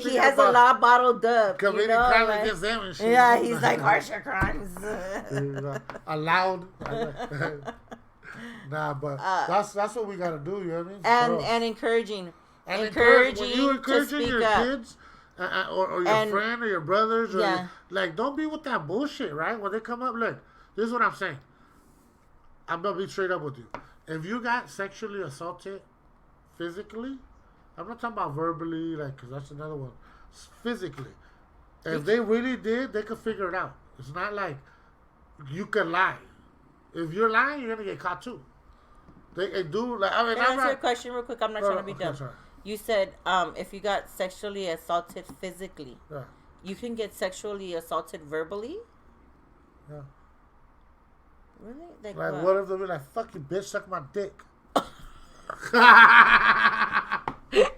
He has a lot bottled up. Committing you know, crimes like, against them and shit. Yeah, he's like harsher crimes. Allowed. Nah, but that's what we gotta do. You know what I mean? And encouraging. When you to encouraging speak your up. kids or your friend or your brothers, or like, don't be with that bullshit, right? When they come up, look, this is what I'm saying. I'm gonna be straight up with you. If you got sexually assaulted physically, I'm not talking about verbally, like, because that's another one. Physically, if they really did, they could figure it out. It's not like you can lie. If you're lying, you're gonna get caught too. They do. Like, I mean, Can I answer your question real quick? I'm not trying to be dumb. Sorry. You said if you got sexually assaulted physically, you can get sexually assaulted verbally. Yeah. Really? Like what if they be like, "Fuck you, bitch, suck my dick."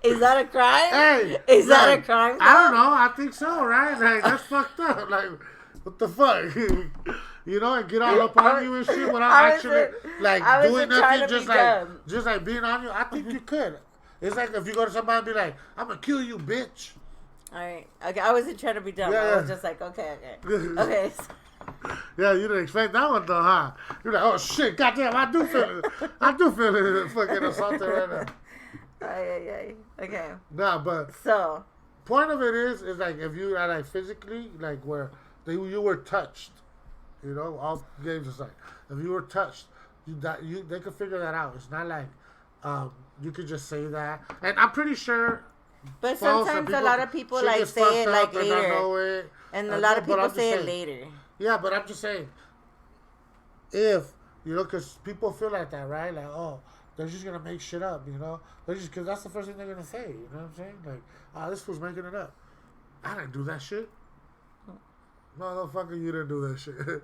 Is that a crime? Hey, is that a crime? I don't know. I think so, right? Like that's fucked up. Like what the fuck? You know, and get all up on you and shit without actually like doing nothing, just like being on you. I think you could. It's like if you go to somebody and be like, "I'm gonna kill you, bitch." All right. Okay. I wasn't trying to be dumb. I was just like, okay. Okay. Yeah, you didn't expect that one though, huh? You're like, oh shit, goddamn, I do feel it fucking assaulted right now. Okay. Nah, but so point of it is like if you are like physically like where you were touched, you know, all games aside, if you were touched, they could figure that out. It's not like you could just say that, and I'm pretty sure. But sometimes a lot of people like say it like later, and a lot of people say it later. Yeah, but I'm just saying, if, you know, because people feel like that, right? Like, oh, they're just going to make shit up, you know? Because that's the first thing they're going to say, you know what I'm saying? Like, oh, this fool's making it up. I didn't do that shit. Motherfucker, you didn't do that shit.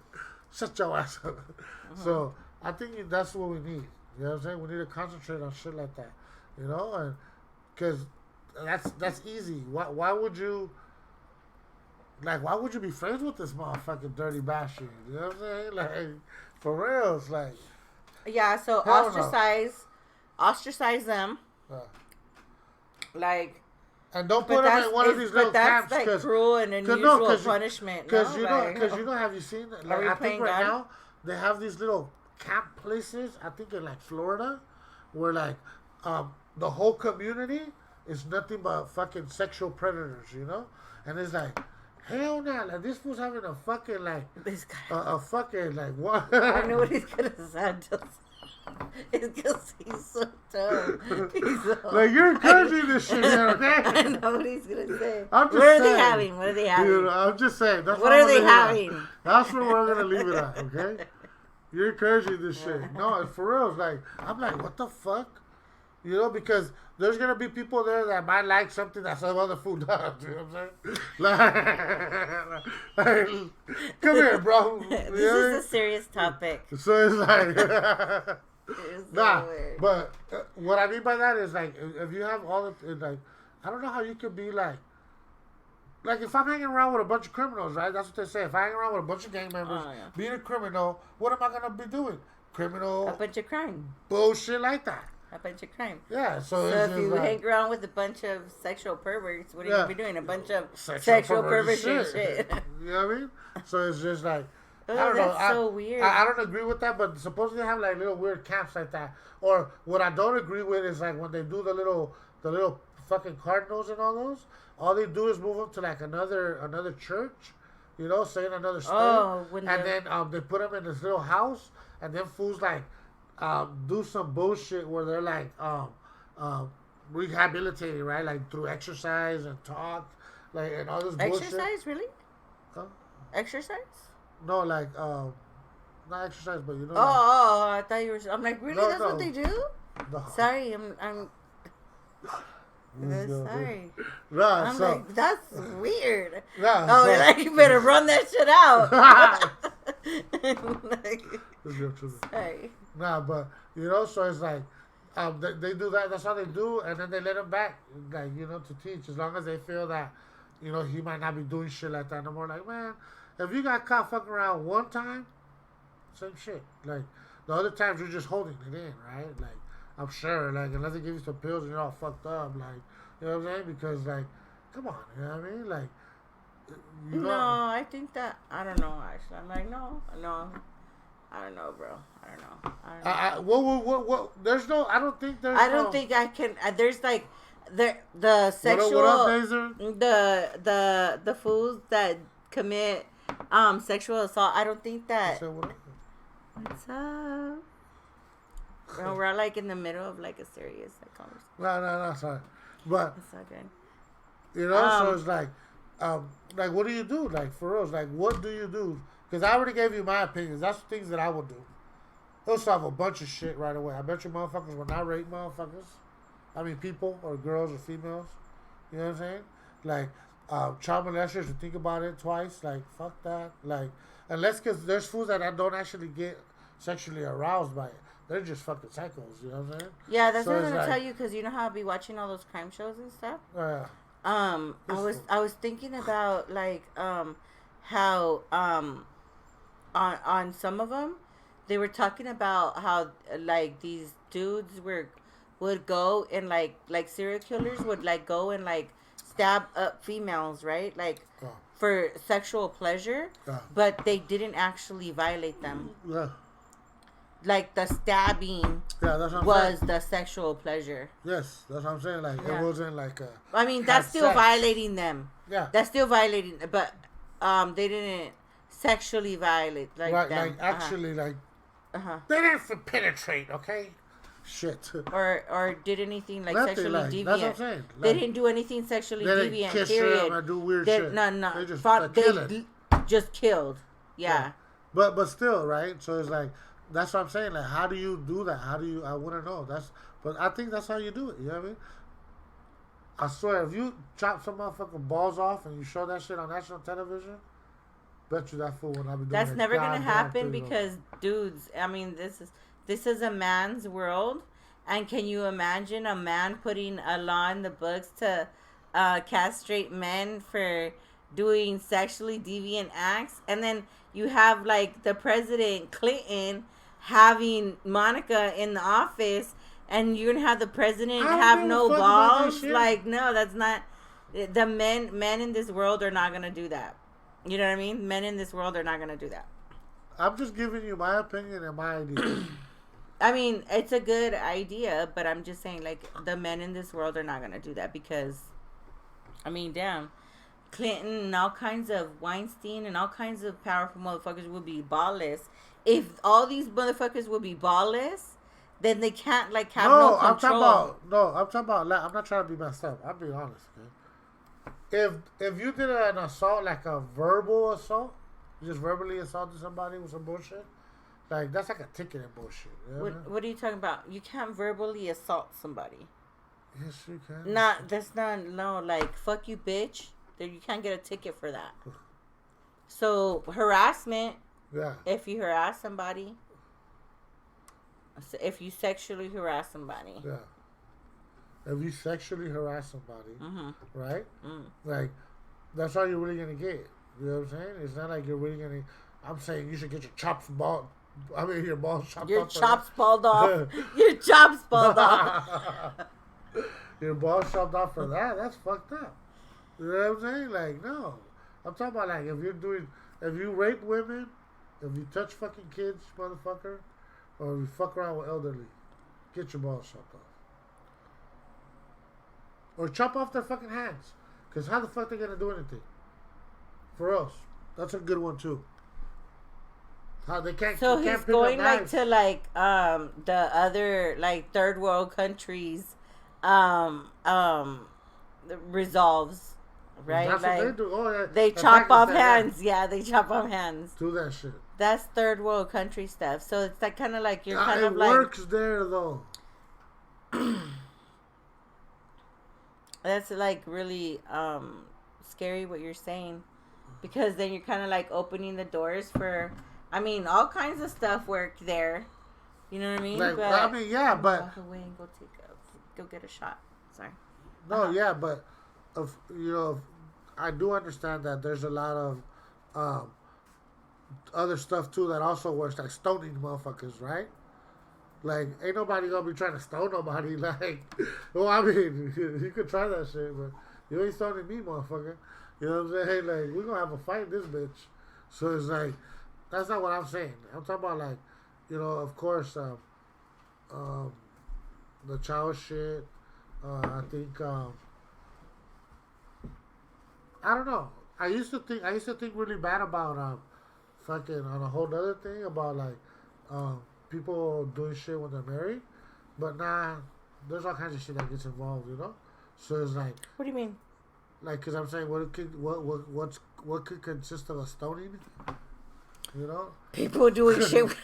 Shut your ass up. So, I think that's what we need. You know what I'm saying? We need to concentrate on shit like that, you know? And because that's easy. Why would you... Like, why would you be friends with this motherfucking dirty bastard? You know what I'm saying? Like, for real, it's like... Yeah, so ostracize them. Like... And don't put them in one of these little camps. But that's, like, cruel and unusual punishment. Because, you know, have you seen... Like, I think right now, they have these little camp places, I think in, like, Florida, where, like, the whole community is nothing but fucking sexual predators, you know? And it's like... Hell no, like this fool's having a fucking like this guy. A fucking like what? I know what he's gonna say. It's because he's so dumb. He's so, like, you're encouraging this shit here, okay? I know what he's gonna say. I'm just what are saying, they having? What are they having? Dude, I'm just saying. That's what are they having? That's where we're gonna leave it at, okay? You're encouraging this shit. No, it's for real. It's like, I'm like, what the fuck? You know, because there's gonna be people there that might like something that some other food does. You know what I'm saying? Like, come here, bro. This is a serious topic. So it's like, It's nah. weird. But what I mean by that is like, if you have all the like, I don't know how you could be like if I'm hanging around with a bunch of criminals, right? That's what they say. If I hang around with a bunch of gang members, being a criminal, what am I gonna be doing? Criminal, a bunch of crime, bullshit like that. a bunch of crime. Yeah, so if it's you like, hang around with a bunch of sexual perverts, what are you gonna be doing? A bunch of sexual perverts shit. and shit. You know what I mean? So it's just like, Oh, I don't know. that's so weird. I don't agree with that, but supposedly they have like little weird camps like that. Or what I don't agree with is like when they do the little fucking cardinals and all those. All they do is move them to like another church, you know, say in another state, and then they put them in this little house, and then fools like do some bullshit where they're like rehabilitating, right? Like through exercise and talk, like and all this bullshit. Exercise, really? Huh? Exercise? No, like not exercise, but you know. Oh, I thought you were. I'm like, really? No, That's what they do? No. Sorry, I'm sorry. Nah, I'm so, like, that's weird. nah, Oh, so, like, you better run that shit out. Like, sorry. nah, but you know, so it's like they do that. That's how they do, and then they let him back, like, you know, to teach as long as they feel that, you know, he might not be doing shit like that no more. Like, man, if you got caught fucking around one time, same shit. Like the other times you're just holding it in, right? Like, I'm sure, like, unless they give you some pills and you're all fucked up, like, you know what I'm saying? Because, like, come on, you know what I mean? Like, you know. No, I think that, I don't know, actually. I'm like, no. I don't know, bro. I don't know. What? There's no, I don't think there's I don't think I can, there's like, the sexual, what up, Dazer? the fools that commit, sexual assault, I don't think that. So what up? What's up? Well, we're like in the middle of like a serious conversation. No, sorry. But, It's not good. you know, so it's like, what do you do? Like, for real, like, what do you do? Because I already gave you my opinions. That's the things that I would do. He'll solve a bunch of shit right away. I bet you motherfuckers will not rape motherfuckers. I mean, people, or girls, or females. You know what I'm saying? Like, child molesters, you think about it twice. Like, fuck that. Like, unless, because there's fools that I don't actually get sexually aroused by it. They're just fucking psychos, you know what I'm saying? Yeah, that's So what I'm it's gonna like, tell you, because you know how I'll be watching all those crime shows and stuff. I was thinking about like how on some of them they were talking about how like these dudes would go and like serial killers would like go and like stab up females, right? Like for sexual pleasure, but they didn't actually violate them. Yeah. Like the stabbing that's what was the sexual pleasure. Yes, that's what I'm saying. Like, it wasn't like a... I mean, that's still sex. Violating them. Yeah. That's still violating, but they didn't sexually violate like right, them. like, actually, like... They didn't penetrate, okay? Shit. Or did anything like Nothing, sexually like, deviant. that's what I'm saying. Like, they didn't do anything sexually they didn't deviant, kiss period. them and do weird they, shit. No. They just They just killed. Yeah. But still, right? So it's like... That's what I'm saying. Like, how do you do that? How do you... I wouldn't know. But I think that's how you do it. You know what I mean? I swear, if you chop some motherfucking balls off and you show that shit on national television, bet you that fool will not be doing That's it. never gonna happen because, dudes, I mean, this is a man's world. And can you imagine a man putting a law in the books to castrate men for doing sexually deviant acts? And then you have, like, the President Clinton having Monica in the office, and you're gonna have the president have no balls. Like, no, that's not. The men in this world are not gonna do that. You know what I mean? Men in this world are not gonna do that. I'm just giving you my opinion and my idea. I mean, it's a good idea, but I'm just saying, like, the men in this world are not gonna do that because, I mean, damn, Clinton and all kinds of Weinstein and all kinds of powerful motherfuckers would be ballless. If all these motherfuckers would be ballless, then they can't like have No, no I'm control. talking about. I'm not trying to be messed up. I'm being honest, okay? If you did an assault, like a verbal assault, you just verbally assaulted somebody with some bullshit, like that's like a ticket and bullshit. You know What are you talking about? You can't verbally assault somebody. Yes, you can. That's not, no, like, fuck you, bitch. You can't get a ticket for that. So, harassment, Yeah. if you harass somebody, if you sexually harass somebody. Yeah. If you sexually harass somebody, right? Mm. Like, that's all you're really going to get. You know what I'm saying? It's not like you're really going to... I'm saying you should get your chops balled... your balls chopped off. Your chops balled off. Your chops balled off. Your balls chopped off for that? That's fucked up. You know what I'm saying? Like, no. I'm talking about, like, if you rape women, if you touch fucking kids, motherfucker, or if you fuck around with elderly, get your balls chopped off. Or chop off their fucking hands. Because how the fuck they gonna do anything? For us. That's a good one, too. How they can't. So they can't he's pick up going like knives. to like the other like third world countries resolves, right? That's like what they do. Oh, yeah. they In chop off Pakistan, hands. Yeah, they chop off hands. do that shit. That's third world country stuff. So it's like kind of like you're kind It of like works there though. that's like really scary what you're saying, because then you're kind of like opening the doors for, I mean, all kinds of stuff work there. You know what I mean? Like, but I mean, yeah, but walk away and go get a shot. Sorry. no, yeah, but I do understand that there's a lot of other stuff too that also works, like stoning motherfuckers, right? Like, ain't nobody gonna be trying to stone nobody. Like, well, I mean, you could try that shit, but you ain't stoning me, motherfucker. You know what I'm saying? Like, we're gonna have a fight, this bitch. So it's like, that's not what I'm saying. I'm talking about, like, of course, the child shit. I think, I don't know. I used to think really bad about fucking on a whole other thing about like people doing shit when they're married, but nah, there's all kinds of shit that gets involved, So it's like, What do you mean? like, cause I'm saying what could consist of a stoning, People doing shit.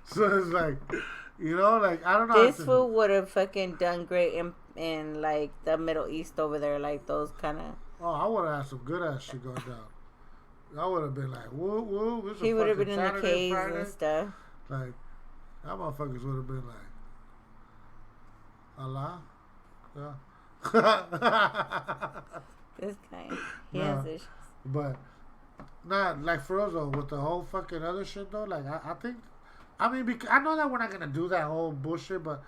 So it's like, like I don't know. This fool would have fucking done great in like the Middle East over there, like those kind of. Oh, I would have had some good ass shit going down. I would have been like, woo woo. He would have been in the caves and stuff. Like, that motherfuckers would have been like, Allah, yeah. This guy, he has issues. But not like for us though, with the whole fucking other shit though. Like I think, I mean, I know that we're not gonna do that whole bullshit, but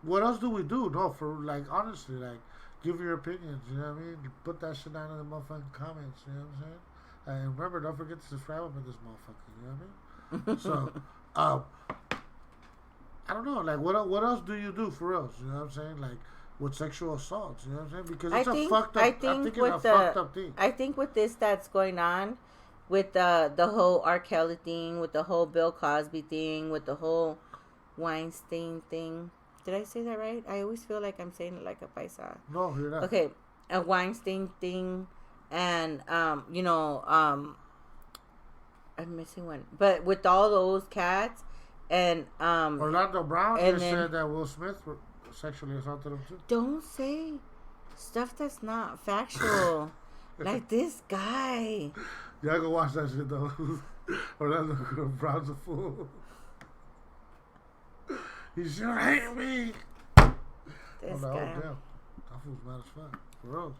what else do we do? No, for like honestly, like give your opinions. You know what I mean? Put that shit down in the motherfucking comments. You know what I'm saying? And remember, don't forget to subscribe up with this motherfucker. You know what I mean? So, I don't know. Like, what else do you do for us? You know what I'm saying? Like, with sexual assaults. You know what I'm saying? Because it's a fucked up. I think it's a fucked up thing. I think with this that's going on, with the whole R. Kelly thing, with the whole Bill Cosby thing, with the whole Weinstein thing. Did I say that right? I always feel like I'm saying it like a paisa. No, you're not. Okay, a Weinstein thing, and I'm missing one. But with all those cats, and Orlando Brown just said that Will Smith sexually assaulted him too. Don't say stuff that's not factual. Like this guy. Y'all go watch that shit though. Orlando Brown's a fool. He should hate me. This guy. Oh, damn. That fool's mad as fuck. For real.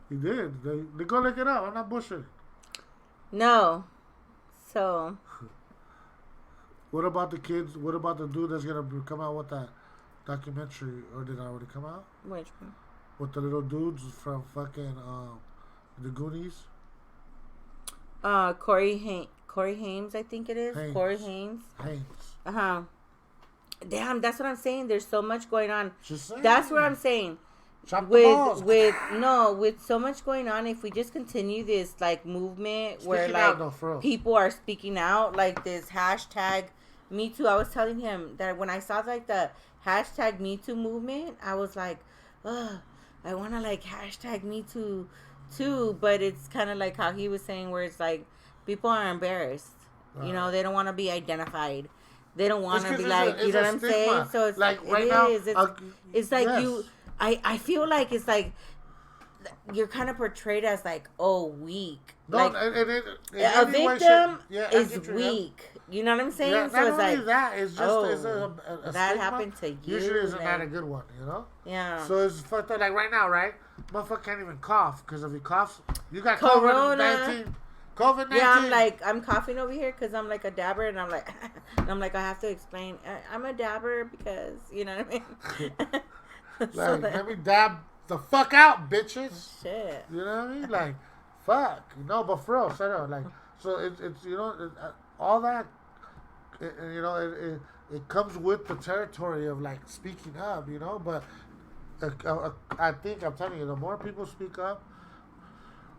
He did. They go look it up. I'm not bullshitting. No. So. What about the kids? What about the dude that's gonna come out with that documentary, or did it already come out? Which one? With the little dudes from fucking the Goonies. Corey Hames, I think it is. Haynes. Corey Hames. Haynes. Damn, that's what I'm saying. There's so much going on. Just saying. That's what I'm saying. Chop the balls. With so much going on, if we just continue this like movement where like people are speaking out, like this hashtag Me Too. I was telling him that when I saw like the hashtag Me Too movement, I was like, ugh, I want to like hashtag Me Too too, but it's kind of like how he was saying, where it's like people are embarrassed. You know, they don't want to be identified. They don't want to be like, you know what I'm saying? So it's like right now. It's like you. I feel like it's like you're kind of portrayed as like, oh, weak. No, like a victim is weak. You know what I'm saying? Yeah, so not it's only like that, it's just it's a that stigma. happened to you. Usually, isn't that a good one? You know? Yeah. So it's fucked up. Like right now, right? Motherfucker can't even cough because if he coughs, you got COVID-19. COVID-19. Yeah, I'm coughing over here because I'm like a dabber, and I'm like, I have to explain. I'm a dabber because you know what I mean. Let me dab the fuck out, bitches. Shit. You know what I mean? Like, fuck. No, but for real, straight up, like, so it's you know, all that, you know, it comes with the territory of like speaking up, you know. But I think I'm telling you, the more people speak up,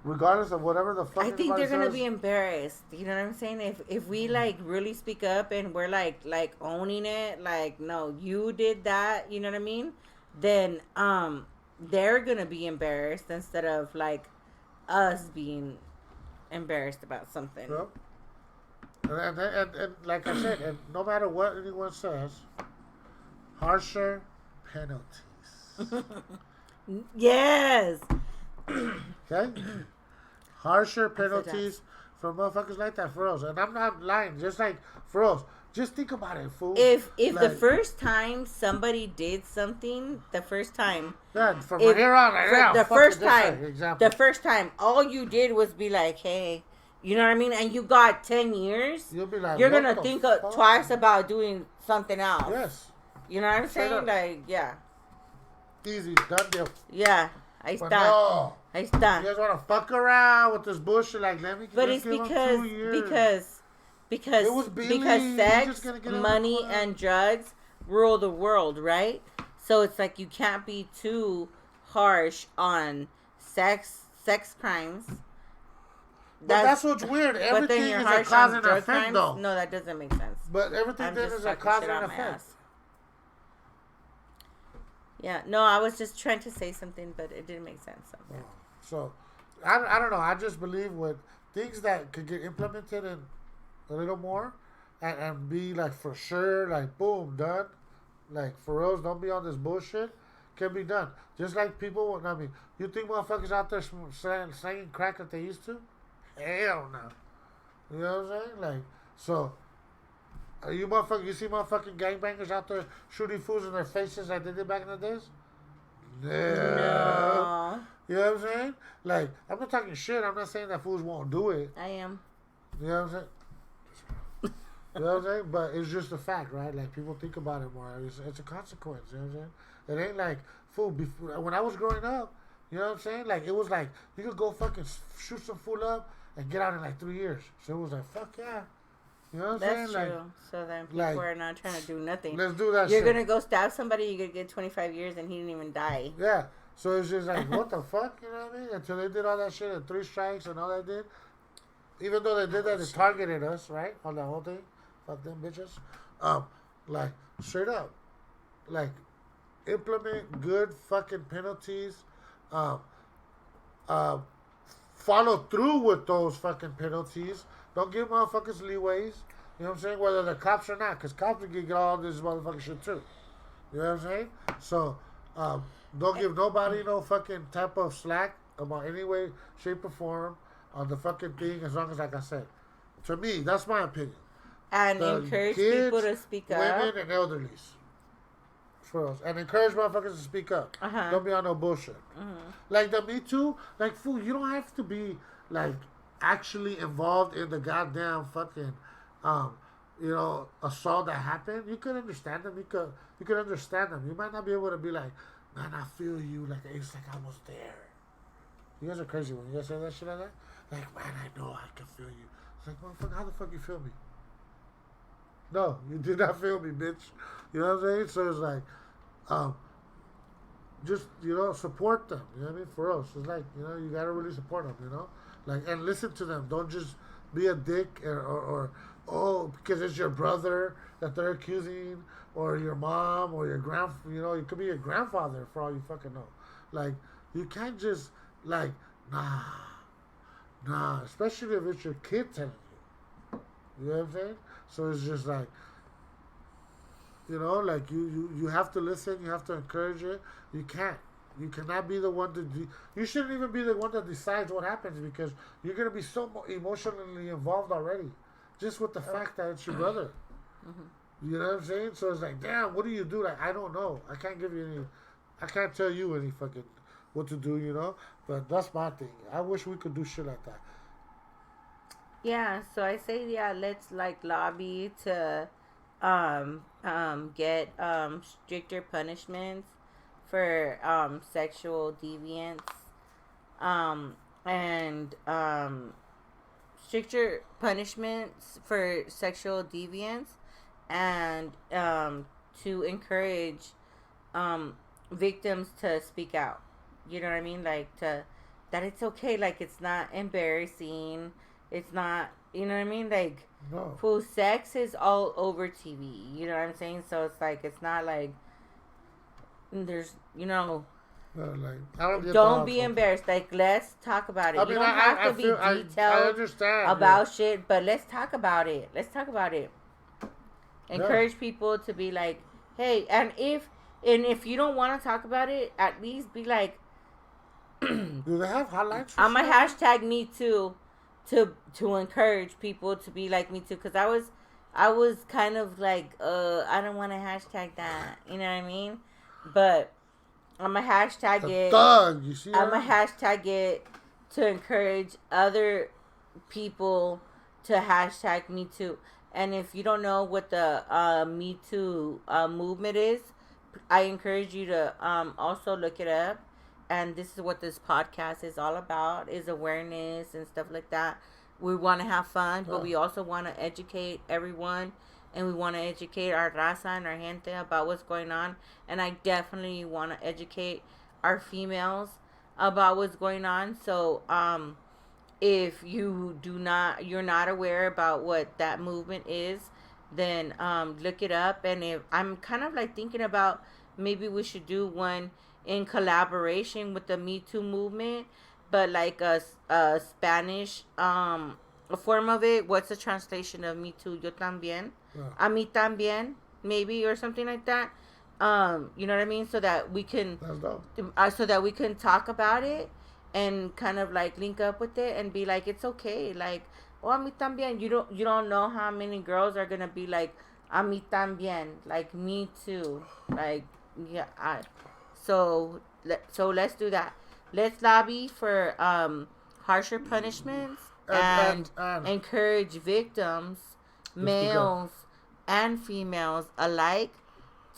regardless of whatever the fuck, I think they're gonna be embarrassed. You know what I'm saying? If we like really speak up and we're like owning it, like, no, you did that. You know what I mean? Then they're gonna be embarrassed instead of like us being embarrassed about something. Yep. And like I said, and no matter what anyone says, harsher penalties. Yes. Okay? Harsher penalties for motherfuckers like that, for us. And I'm not lying, just like for us. Just think about it, fool. If like, the first time somebody did something, the first time, yeah, from here on, right now, the first time, all you did was be like, hey, you know what I mean, and you got 10 years, you'll be like, you're gonna think twice about doing something else. Yes. You know what I'm saying? Like, yeah. Easy, done deal. Yeah, ahí está. No. Ahí está. You guys wanna fuck around with this bullshit? Like, let me. But it's because sex, money, and drugs rule the world, right? So it's like you can't be too harsh on sex crimes. That's what's weird. Everything is a cause and effect, though. No, that doesn't make sense. But everything then is a cause and effect. Yeah, no, I was just trying to say something, but it didn't make sense. So, I don't know. I just believe with things that could get implemented in a little more and be like for sure, like boom, done. Like for reals, don't be on this bullshit. Can be done. Just like people, I mean, you think motherfuckers out there slanging crack that they used to? Hell no. You know what I'm saying? Like, so, you see motherfucking gangbangers out there shooting fools in their faces like they did back in the days? No. You know what I'm saying? Like, I'm not talking shit. I'm not saying that fools won't do it. I am. You know what I'm saying? You know what I'm saying? But it's just a fact, right? Like, people think about it more. It's a consequence, you know what I'm saying? It ain't like, fool, when I was growing up, you know what I'm saying? Like, it was like, you could go fucking shoot some fool up and get out in like 3 years. So it was like, fuck yeah. You know what I'm saying? That's true. Like, so then people are not trying to do nothing. Let's do that You're shit. You're going to go stab somebody, you're going to get 25 years, and he didn't even die. Yeah. So it's just like, what the fuck? You know what I mean? Until they did all that shit and 3 strikes and all that did. Even though they did that, they targeted us, right? On that whole thing. Fuck them bitches. Like, straight up. Like, implement good fucking penalties. Follow through with those fucking penalties. Don't give motherfuckers leeways. You know what I'm saying? Whether they're cops or not. Because cops can get all this motherfucking shit too. You know what I'm saying? So, don't give nobody no fucking type of slack about any way, shape, or form on the fucking thing, as long as, like I said. To me, that's my opinion. And encourage people to speak up. Women and elderlies. For us. And encourage motherfuckers to speak up. Don't be on no bullshit. Like the Me Too, like, fool, you don't have to be, like, actually involved in the goddamn fucking, you know, assault that happened. You could understand them. You could understand them. You might not be able to be like, man, I feel you. Like, it's like I was there. You guys are crazy when you guys say that shit like that. Like, man, I know I can feel you. It's like, motherfucker, how the fuck you feel me? No, you did not feel me, bitch. You know what I'm saying? So it's like, just, you know, support them. You know what I mean? For us, it's like, you know, you gotta really support them. You know, like, and listen to them. Don't just be a dick or oh, because it's your brother that they're accusing, or your mom, or your it could be your grandfather for all you fucking know. Like, you can't just, like, nah, especially if it's your kid telling you. You know what I'm saying? So it's just like, like you have to listen, you have to encourage it. You can't. You cannot be the one you shouldn't even be the one that decides what happens, because you're going to be so emotionally involved already. Just with the fact that it's your brother. Mm-hmm. You know what I'm saying? So it's like, damn, what do you do? Like, I don't know. I can't tell you any fucking what to do. But that's my thing. I wish we could do shit like that. Yeah, so I say, let's like lobby to get stricter punishments for sexual deviance, and stricter punishments for sexual deviance, and to encourage victims to speak out. You know what I mean? Like, that it's okay. Like, it's not embarrassing. It's not, you know what I mean? Like, no. Full sex is all over TV. You know what I'm saying? So it's like, it's not like there's, don't be embarrassed. Like, let's talk about it. You don't have to be detailed about shit, but let's talk about it. Encourage people to be like, hey, and if you don't want to talk about it, at least be like, do they have highlights? I'm a hashtag me too, to encourage people to be like me too, because I was kind of like, I don't want to hashtag that, you know what I mean? But I'm a hashtag it. Thug, you see? I'm a hashtag it to encourage other people to hashtag me too. And if you don't know what the Me Too movement is, I encourage you to also look it up. And this is what this podcast is all about, is awareness and stuff like that. We want to have fun, but we also want to educate everyone. And we want to educate our raza and our gente about what's going on. And I definitely want to educate our females about what's going on. So, if you're not aware about what that movement is, then look it up. And if I'm kind of like thinking about, maybe we should do one in collaboration with the Me Too movement, but like a Spanish a form of it. What's the translation of Me Too? Yo también. A mí también, maybe, or something like that. You know what I mean? So that we can talk about it and kind of like link up with it and be like, it's okay. Like, oh, a mí también. You don't know how many girls are gonna be like, a mí también, like me too. Like, yeah. So let's do that. Let's lobby for harsher punishments and encourage victims, males and females alike,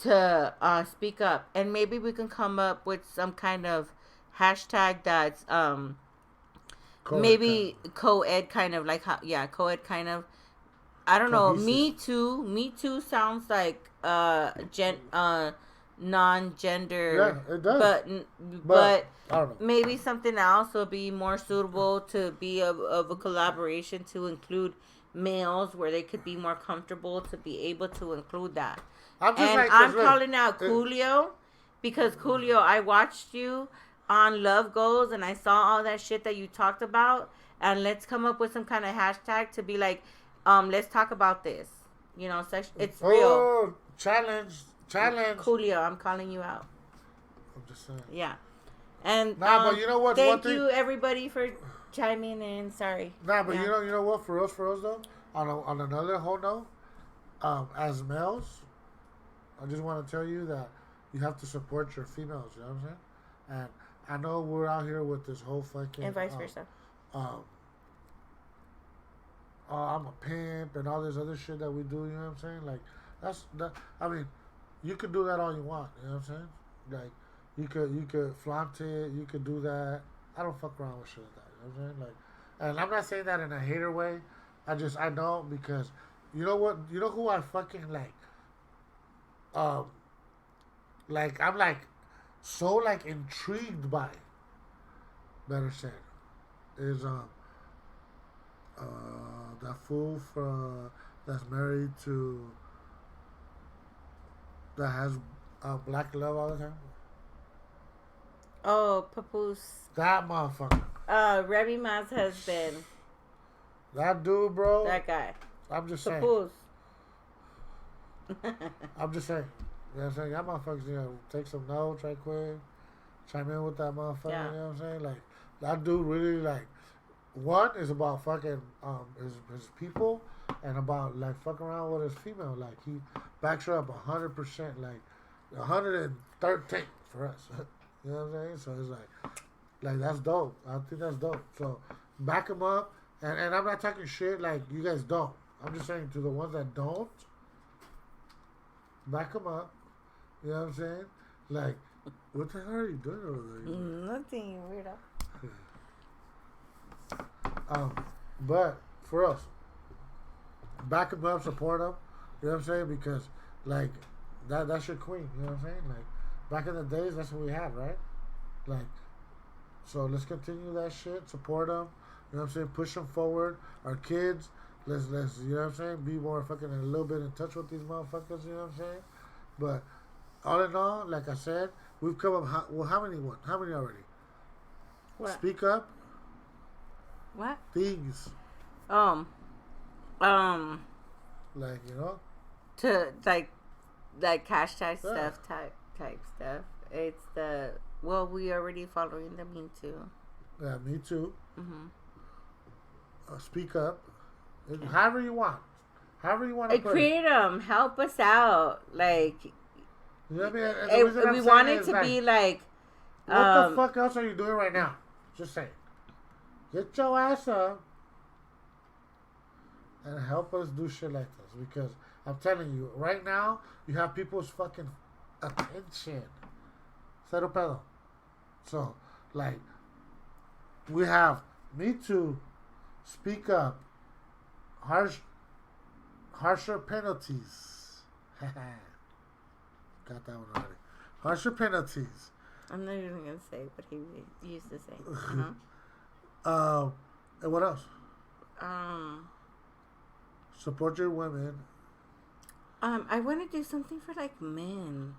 to speak up. And maybe we can come up with some kind of hashtag that's maybe co-ed kind of, like, co-ed kind of. I don't know. Me too sounds like non-gender. Yeah, it does. But I don't know. Maybe something else will be more suitable to be of a collaboration to include males, where they could be more comfortable to be able to include that. I'm calling out Coolio, because Coolio, I watched you on Love Goals and I saw all that shit that you talked about, and let's come up with some kind of hashtag to be like, let's talk about this. It's real. Challenge. Coolio, I'm calling you out. I'm just saying. Yeah. And but you know what? Thank you everybody for chiming in. Sorry. But you know what? For us though, on another whole note, as males, I just want to tell you that you have to support your females. You know what I'm saying? And I know we're out here with this whole fucking and vice versa. I'm a pimp and all this other shit that we do. You know what I'm saying? Like, that. I mean, you could do that all you want. You know what I'm saying? Like, you could flaunt it. You could do that. I don't fuck around with shit like that. You know what I'm saying? Like, and I'm not saying that in a hater way. I know, because you know what? You know who I fucking like? Like, I'm like so like intrigued by. Better said, is that fool that's married to that has black love all the time? Oh, Papoose. That motherfucker. Remy Ma's husband. That dude, bro. That guy. I'm just saying. Papoose. I'm just saying. You know what I'm saying? That motherfuckers, take some notes right quick. Chime in with that motherfucker, Yeah. you know what I'm saying? Like, that dude really, like, one is about fucking his people and about, like, fucking around with his female. Like, he backs her up 100%, like, 113 for us. You know what I'm saying? So it's like that's dope. I think that's dope. So back him up. And I'm not talking shit like you guys don't. I'm just saying to the ones that don't, back them up. You know what I'm saying? Like, what the hell are you doing over there? Nothing, you weirdo. But for us, back them up, support them. You know what I'm saying? Because like that's your queen. You know what I'm saying? Like back in the days, that's what we had, right? Like, so let's continue that shit. Support them. You know what I'm saying? Push them forward. Our kids, let's you know what I'm saying? Be more fucking a little bit in touch with these motherfuckers. You know what I'm saying? But all in all, like I said, we've come up. How many already? What? Speak up. What? Things. Like, To like hashtag stuff type stuff. It's we already following the Me Too. Yeah, Me Too. Mm-hmm. Speak up. However you want to Create them. Help us out. Like, you know what I mean? we want it to be like. What the fuck else are you doing right now? Just saying. Get your ass up and help us do shit like this. Because I'm telling you, right now, you have people's fucking attention. Cero pedo. So, like, we have Me Too, Speak Up, harsher penalties. Got that one already. Harsher penalties. I'm not even gonna say what he used to say. Uh-huh. And what else? Support your women. I want to do something for like men.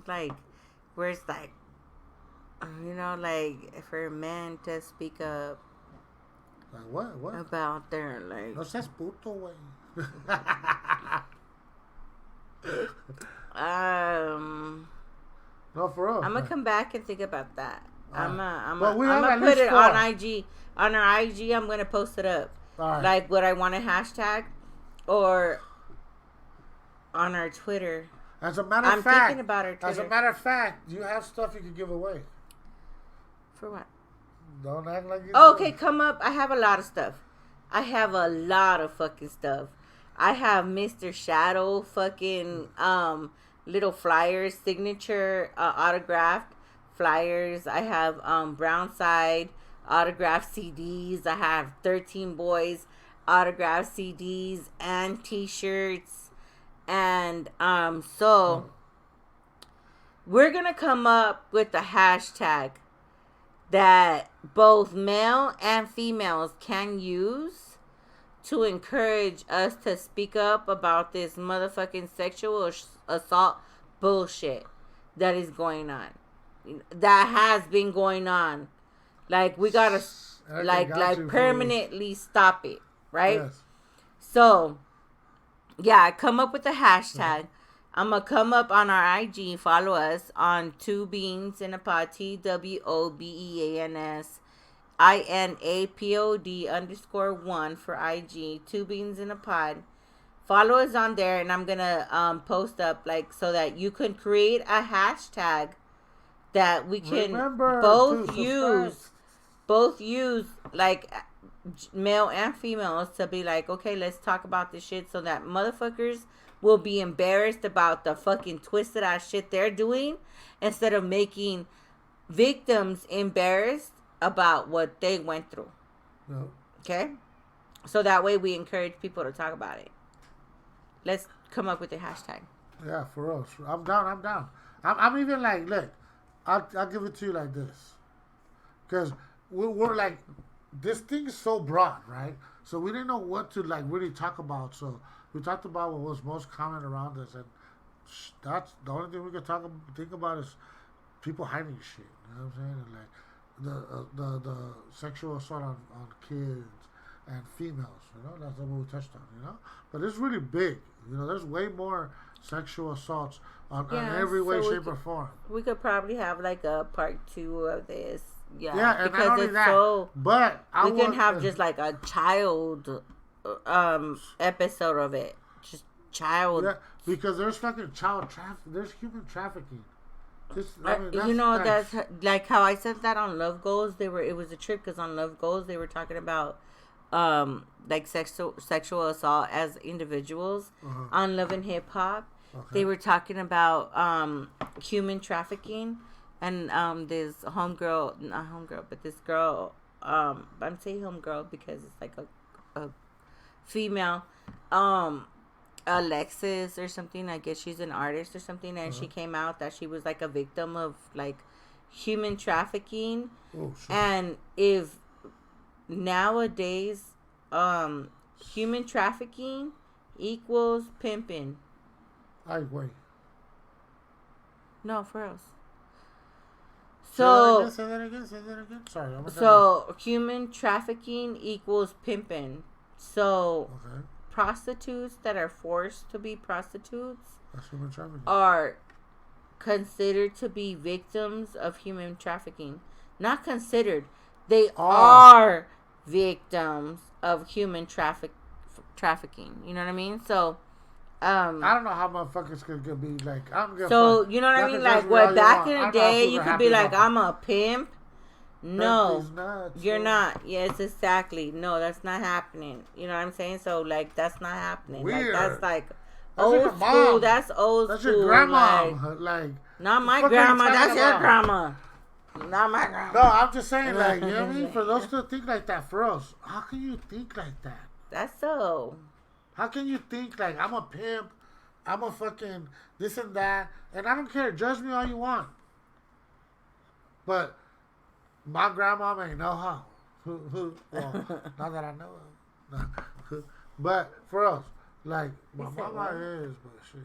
Like, where it's like, like for men to speak up. Like what? What? About their, like. No seas puto, güey. No, for real. I'm gonna come back and think about that. I'm gonna put it on IG. On our IG, I'm gonna post it up. Right. Like what I want to hashtag, or on our Twitter. As a matter of fact, I'm thinking about our Twitter. As a matter of fact, you have stuff you can give away. For what? Don't act like you. Okay, come up. I have a lot of stuff. I have a lot of fucking stuff. I have Mr. Shadow fucking little flyers, signature autographed flyers. I have Brownside autographed CDs. I have 13 Boys autographed CDs and t-shirts. And so we're gonna come up with a hashtag that both male and females can use to encourage us to speak up about this motherfucking sexual assault bullshit that is going on, that has been going on. Like, we gotta permanently stop it, right? Yes. So yeah, come up with a hashtag. Yeah. I'm going to come up on our IG. Follow us on TwoBeansNAPod, TWOBEANSINAPOD_1 for IG. TwoBeansNAPod. Follow us on there, and I'm going to post up, like, so that you can create a hashtag that we can both use, like, male and females, to be like, okay, let's talk about this shit, so that motherfuckers will be embarrassed about the fucking twisted ass shit they're doing, instead of making victims embarrassed about what they went through. No. Okay? So that way we encourage people to talk about it. Let's come up with a hashtag. Yeah, for us. I'm down. I'm even like, look, I'll give it to you like this. Because we're like, this thing is so broad, right? So we didn't know what to like really talk about. So we talked about what was most common around us, and that's the only thing we could think about is people hiding shit. You know what I'm saying? And like the sexual assault on kids and females. You know, that's what we touched on. You know, but it's really big. You know, there's way more sexual assaults on every way, shape, or form. We could probably have like a part 2 of this. Yeah, and because not only that, but we can have just like a child episode of it. Just child. Yeah, because there's fucking there's human trafficking. That's like how I said that on Love Goals. It was a trip because on Love Goals they were talking about like sexual assault as individuals. On Love and Hip Hop. Okay. They were talking about human trafficking, and this homegirl, not homegirl, but this girl, I'm saying homegirl because it's like a female, Alexis or something. I guess she's an artist or something, and she came out that she was like a victim of like human trafficking. Oh, sure. And if nowadays human trafficking equals pimping. Wait. No, for us. So say that again. Sorry. So human trafficking equals pimping. So prostitutes that are forced to be prostitutes are considered to be victims of human trafficking. Not considered. They are victims of human trafficking. You know what I mean? So I don't know how motherfuckers could be like. I don't give so you know what I mean? Like what back in the day you could be like, I'm a pimp. No, you're not. Yes, exactly. No, that's not happening. You know what I'm saying? So like that's not happening. Weird. Like that's like old school. That's old school. That's your grandma. Like not my grandma. That's your grandma. Not my grandma. No, I'm just saying, like, you know what I mean? For those to think like that, for us, how can you think like that? That's so. How can you think like I'm a pimp, I'm a fucking this and that, and I don't care. Judge me all you want, but my grandma may know how. Well, not that I know of. But for us, like my mama is, but shit,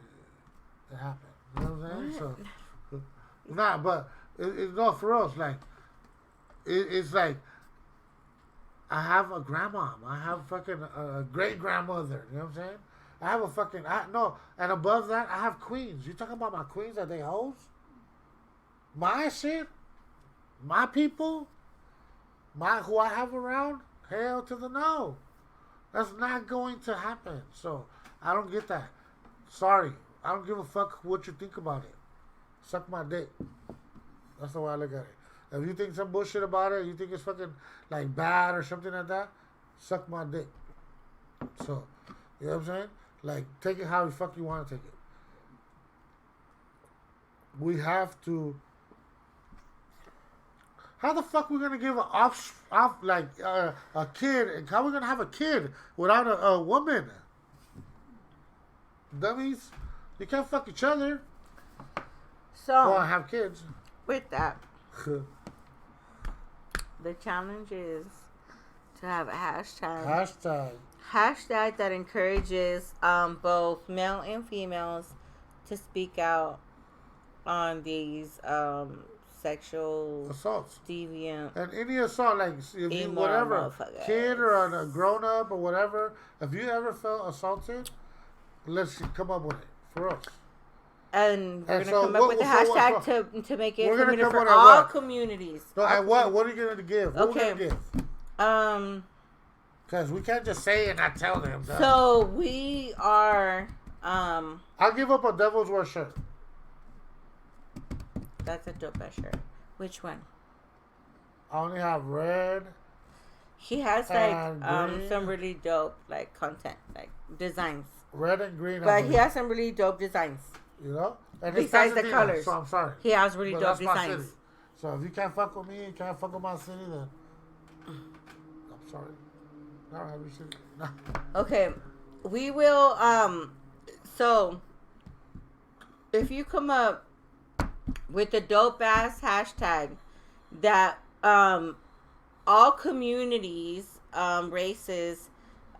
it happened. You know what I'm saying? So, nah, but it's not for us. Like it's like. I have a grandma. I have fucking a great grandmother. You know what I'm saying? I have a fucking and above that, I have queens. You talking about my queens that they hoes? My shit, my people, who I have around. Hell to the no. That's not going to happen. So I don't get that. Sorry, I don't give a fuck what you think about it. Suck my dick. That's the way I look at it. If you think some bullshit about it, you think it's fucking like bad or something like that, suck my dick. So, you know what I'm saying? Like, take it how the fuck you want to take it. We have to. How the fuck we gonna give a kid? How we gonna have a kid without a woman? Dummies, you can't fuck each other. So, well, have kids. With that. The challenge is to have a hashtag that encourages both male and females to speak out on these sexual assaults, deviant, and any assault, like if you whatever kid or a grown up or whatever. If you ever felt assaulted, let's come up with it for us. And we're going to come up with a hashtag to make it for all communities. No, and what are you going to give? Okay. What are you going to give? Because we can't just say it and not tell them. So we are... I'll give up a Devil's Wear shirt. That's a dope ass shirt. Which one? I only have red. He has like some really dope like content, like designs. Red and green. But he has some really dope designs. You know? And besides the colors. So I'm sorry. He has really dope designs. So if you can't fuck with me, you can't fuck with my city, then I'm sorry. I don't have your city. No. Okay. We will so if you come up with a dope ass hashtag that all communities, races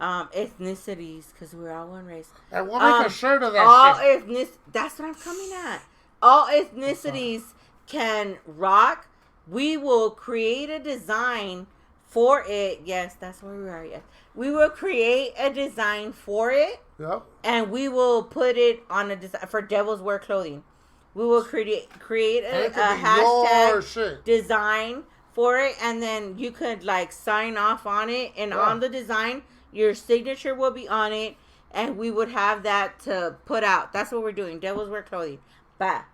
ethnicities, because we're all one race. And we'll make a shirt of that all shit. That's what I'm coming at. All ethnicities can rock. We will create a design for it. Yes, that's where we are. Yes, we will create a design for it. Yep. And we will put it on a design for Devils Wear Clothing. We will create a hashtag design for it, and then you could like sign off on it, and on the design your signature will be on it, and we would have that to put out. That's what we're doing. Devils Wear Clothing. But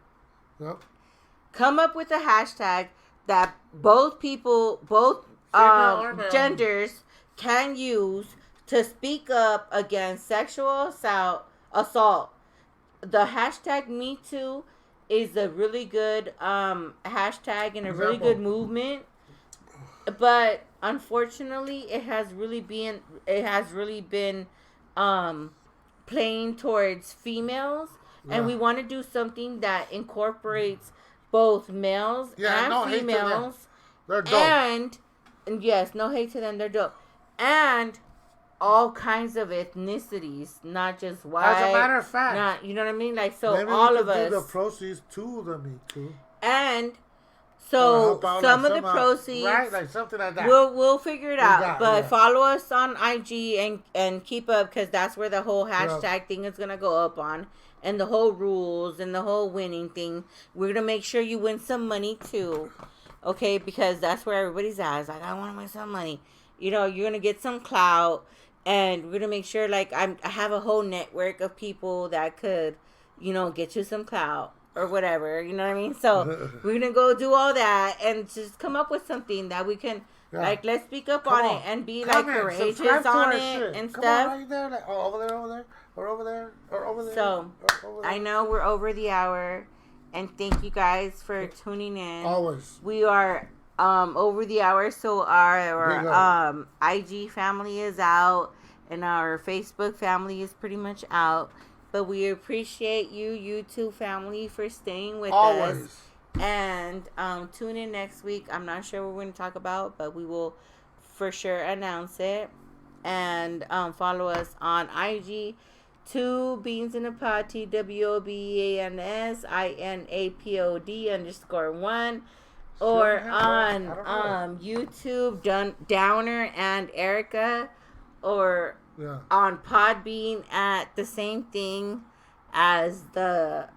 come up with a hashtag that both genders can use to speak up against sexual assault. The hashtag Me Too is a really good hashtag and a really good movement, but unfortunately, it has really been playing towards females, and we want to do something that incorporates both males and females. They're dope. And yes, no hate to them, they're dope. And all kinds of ethnicities, not just white. As a matter of fact, you know what I mean? Like, so maybe all we of could us. do the proceeds to the Me Too. And so some of the proceeds, right, like something like that. We'll figure it out. But follow us on IG and keep up, because that's where the whole hashtag thing is gonna go up on, and the whole rules and the whole winning thing. We're gonna make sure you win some money too, okay? Because that's where everybody's at. It's like, I want to win some money. You know, you're gonna get some clout. And we're gonna make sure, like, I have a whole network of people that could, you know, get you some clout or whatever. You know what I mean? So we're gonna go do all that and just come up with something that we can, like, let's speak up on it and be like courageous on it and stuff. Right there, like, over there, or over there, or over there. So I know we're over the hour, and thank you guys for tuning in. Always. We are over the hour, so our IG family is out and our Facebook family is pretty much out, but we appreciate you YouTube family for staying with us, and tune in next week. I'm not sure what we're going to talk about, but we will for sure announce it. And follow us on IG, TwoBeansNAPod, TWOBANSINAPOD_1, or on YouTube, Downer and Erica, or on Podbean at the same thing as the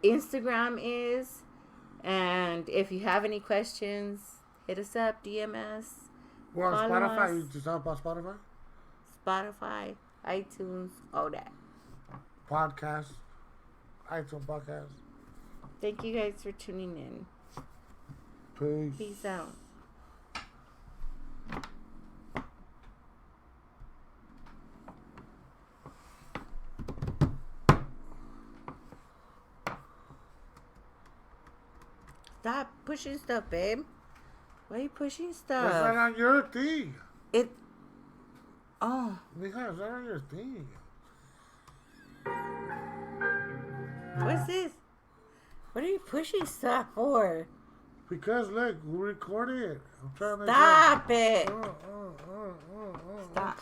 Instagram is. And if you have any questions, hit us up, DM us. We're on Spotify. You just on Spotify? Spotify, iTunes, all that. Podcast. iTunes podcast. Thank you guys for tuning in. Peace out. Stop pushing stuff, babe. Why are you pushing stuff? That's not on your thing. Oh. Mija, it's not on your thing. What's this? What are you pushing stuff for? Because, look, we recorded it. I'm trying to Stop it. Stop.